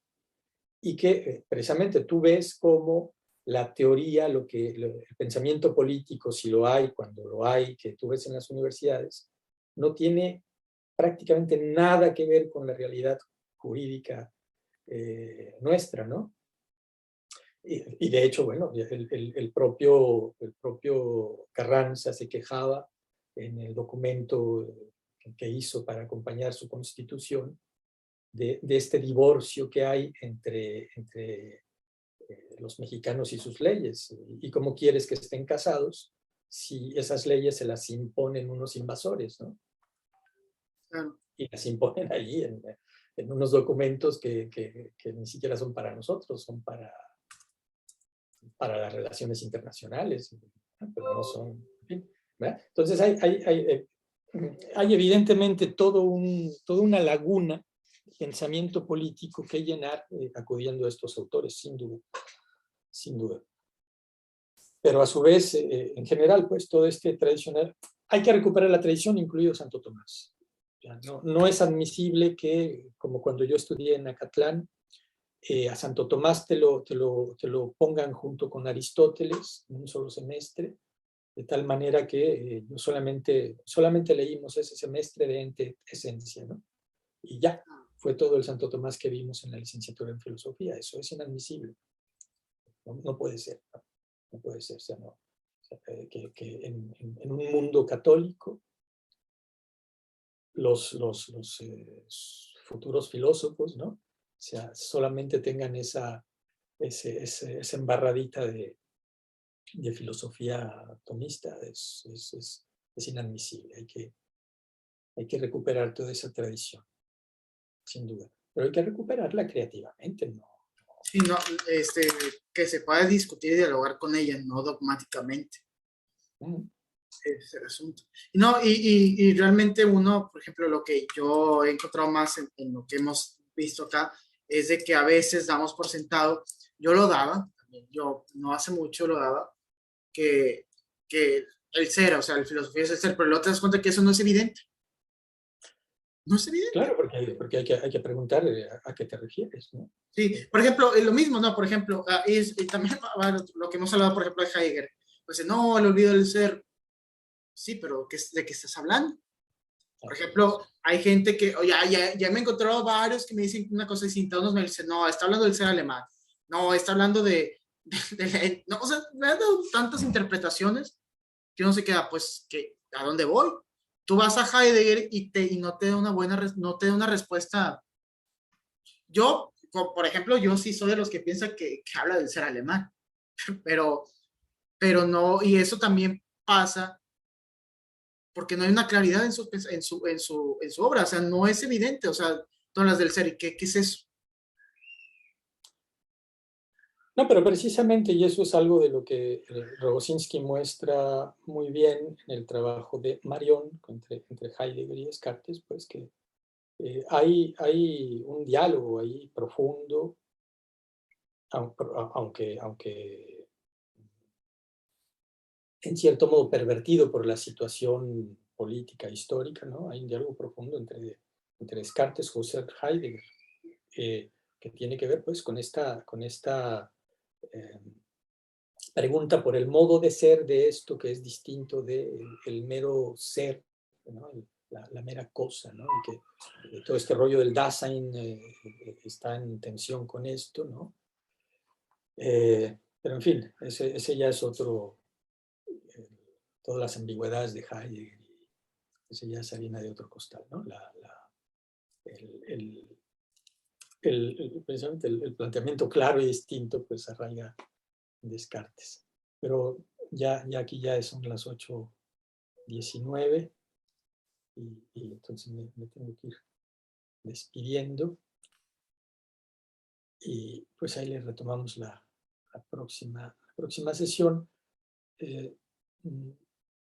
y que precisamente tú ves cómo la teoría, el pensamiento político, si lo hay, cuando lo hay, que tú ves en las universidades, no tiene prácticamente nada que ver con la realidad jurídica nuestra, ¿no? Y de hecho, bueno, el propio Carranza se quejaba en el documento que hizo para acompañar su constitución de este divorcio que hay entre los mexicanos y sus leyes. ¿Y cómo quieres que estén casados si esas leyes se las imponen unos invasores, ¿no? Y las imponen allí en unos documentos que ni siquiera son para nosotros, son para las relaciones internacionales, pero no son, en fin, ¿verdad? Entonces hay evidentemente toda una laguna de pensamiento político que llenar acudiendo a estos autores, sin duda, sin duda. Pero a su vez, en general, pues todo este tradicional, hay que recuperar la tradición, incluido Santo Tomás. No es admisible que, como cuando yo estudié en Acatlán, a Santo Tomás te lo pongan junto con Aristóteles en un solo semestre, de tal manera que solamente leímos ese semestre de esencia, ¿no? Y ya, fue todo el Santo Tomás que vimos en la licenciatura en filosofía. Eso es inadmisible. No puede ser, no puede ser. O sea, no, que en un mundo católico los futuros filósofos, ¿no? O sea, solamente tengan esa embarradita de filosofía tomista, es inadmisible. Hay que recuperar toda esa tradición, sin duda. Pero hay que recuperarla creativamente, ¿no? sí, no, que se pueda discutir y dialogar con ella, no dogmáticamente. Ese asunto. No, y realmente uno, por ejemplo, lo que yo he encontrado más en lo que hemos visto acá es de que a veces damos por sentado, yo lo daba, yo no hace mucho lo daba, que el ser, o sea, la filosofía es el ser, pero luego te das cuenta que eso no es evidente. No es evidente. Claro, porque hay que preguntar a qué te refieres, ¿no? Sí, por ejemplo, lo mismo, ¿no? Por ejemplo, y también lo que hemos hablado, por ejemplo, de Heidegger. Pues no, el olvido del ser. Sí, pero ¿de qué estás hablando? Por ejemplo, hay gente que, ya me he encontrado varios que me dicen una cosa distinta. Unos me dicen, no, está hablando del ser alemán. No, está hablando no, o sea, me han dado tantas interpretaciones que uno se queda, pues, ¿a dónde voy? Tú vas a Heidegger y no te da no te da una respuesta. Yo, por ejemplo, yo sí soy de los que piensan que habla del ser alemán, pero, pero no, y eso también pasa porque no hay una claridad en su obra, o sea, no es evidente, o sea, todas las del ser, ¿y qué es eso? No, pero precisamente, y eso es algo de lo que Rogozinski muestra muy bien en el trabajo de Marion, entre Heidegger y Descartes, pues que hay un diálogo ahí profundo, aunque en cierto modo pervertido por la situación política histórica, ¿no? Hay un diálogo profundo entre Descartes, Husserl, Heidegger, que tiene que ver pues con esta pregunta por el modo de ser de esto que es distinto del mero ser, ¿no? La mera cosa, ¿no? Y que todo este rollo del Dasein está en tensión con esto, ¿no? Pero en fin, ese ya es otro, todas las ambigüedades de Heidegger, ese ya es harina de otro costal, ¿no? El, precisamente el planteamiento claro y distinto pues arraiga en Descartes. Pero ya aquí ya son las 8:19 y entonces me tengo que ir despidiendo y pues ahí le retomamos la próxima sesión.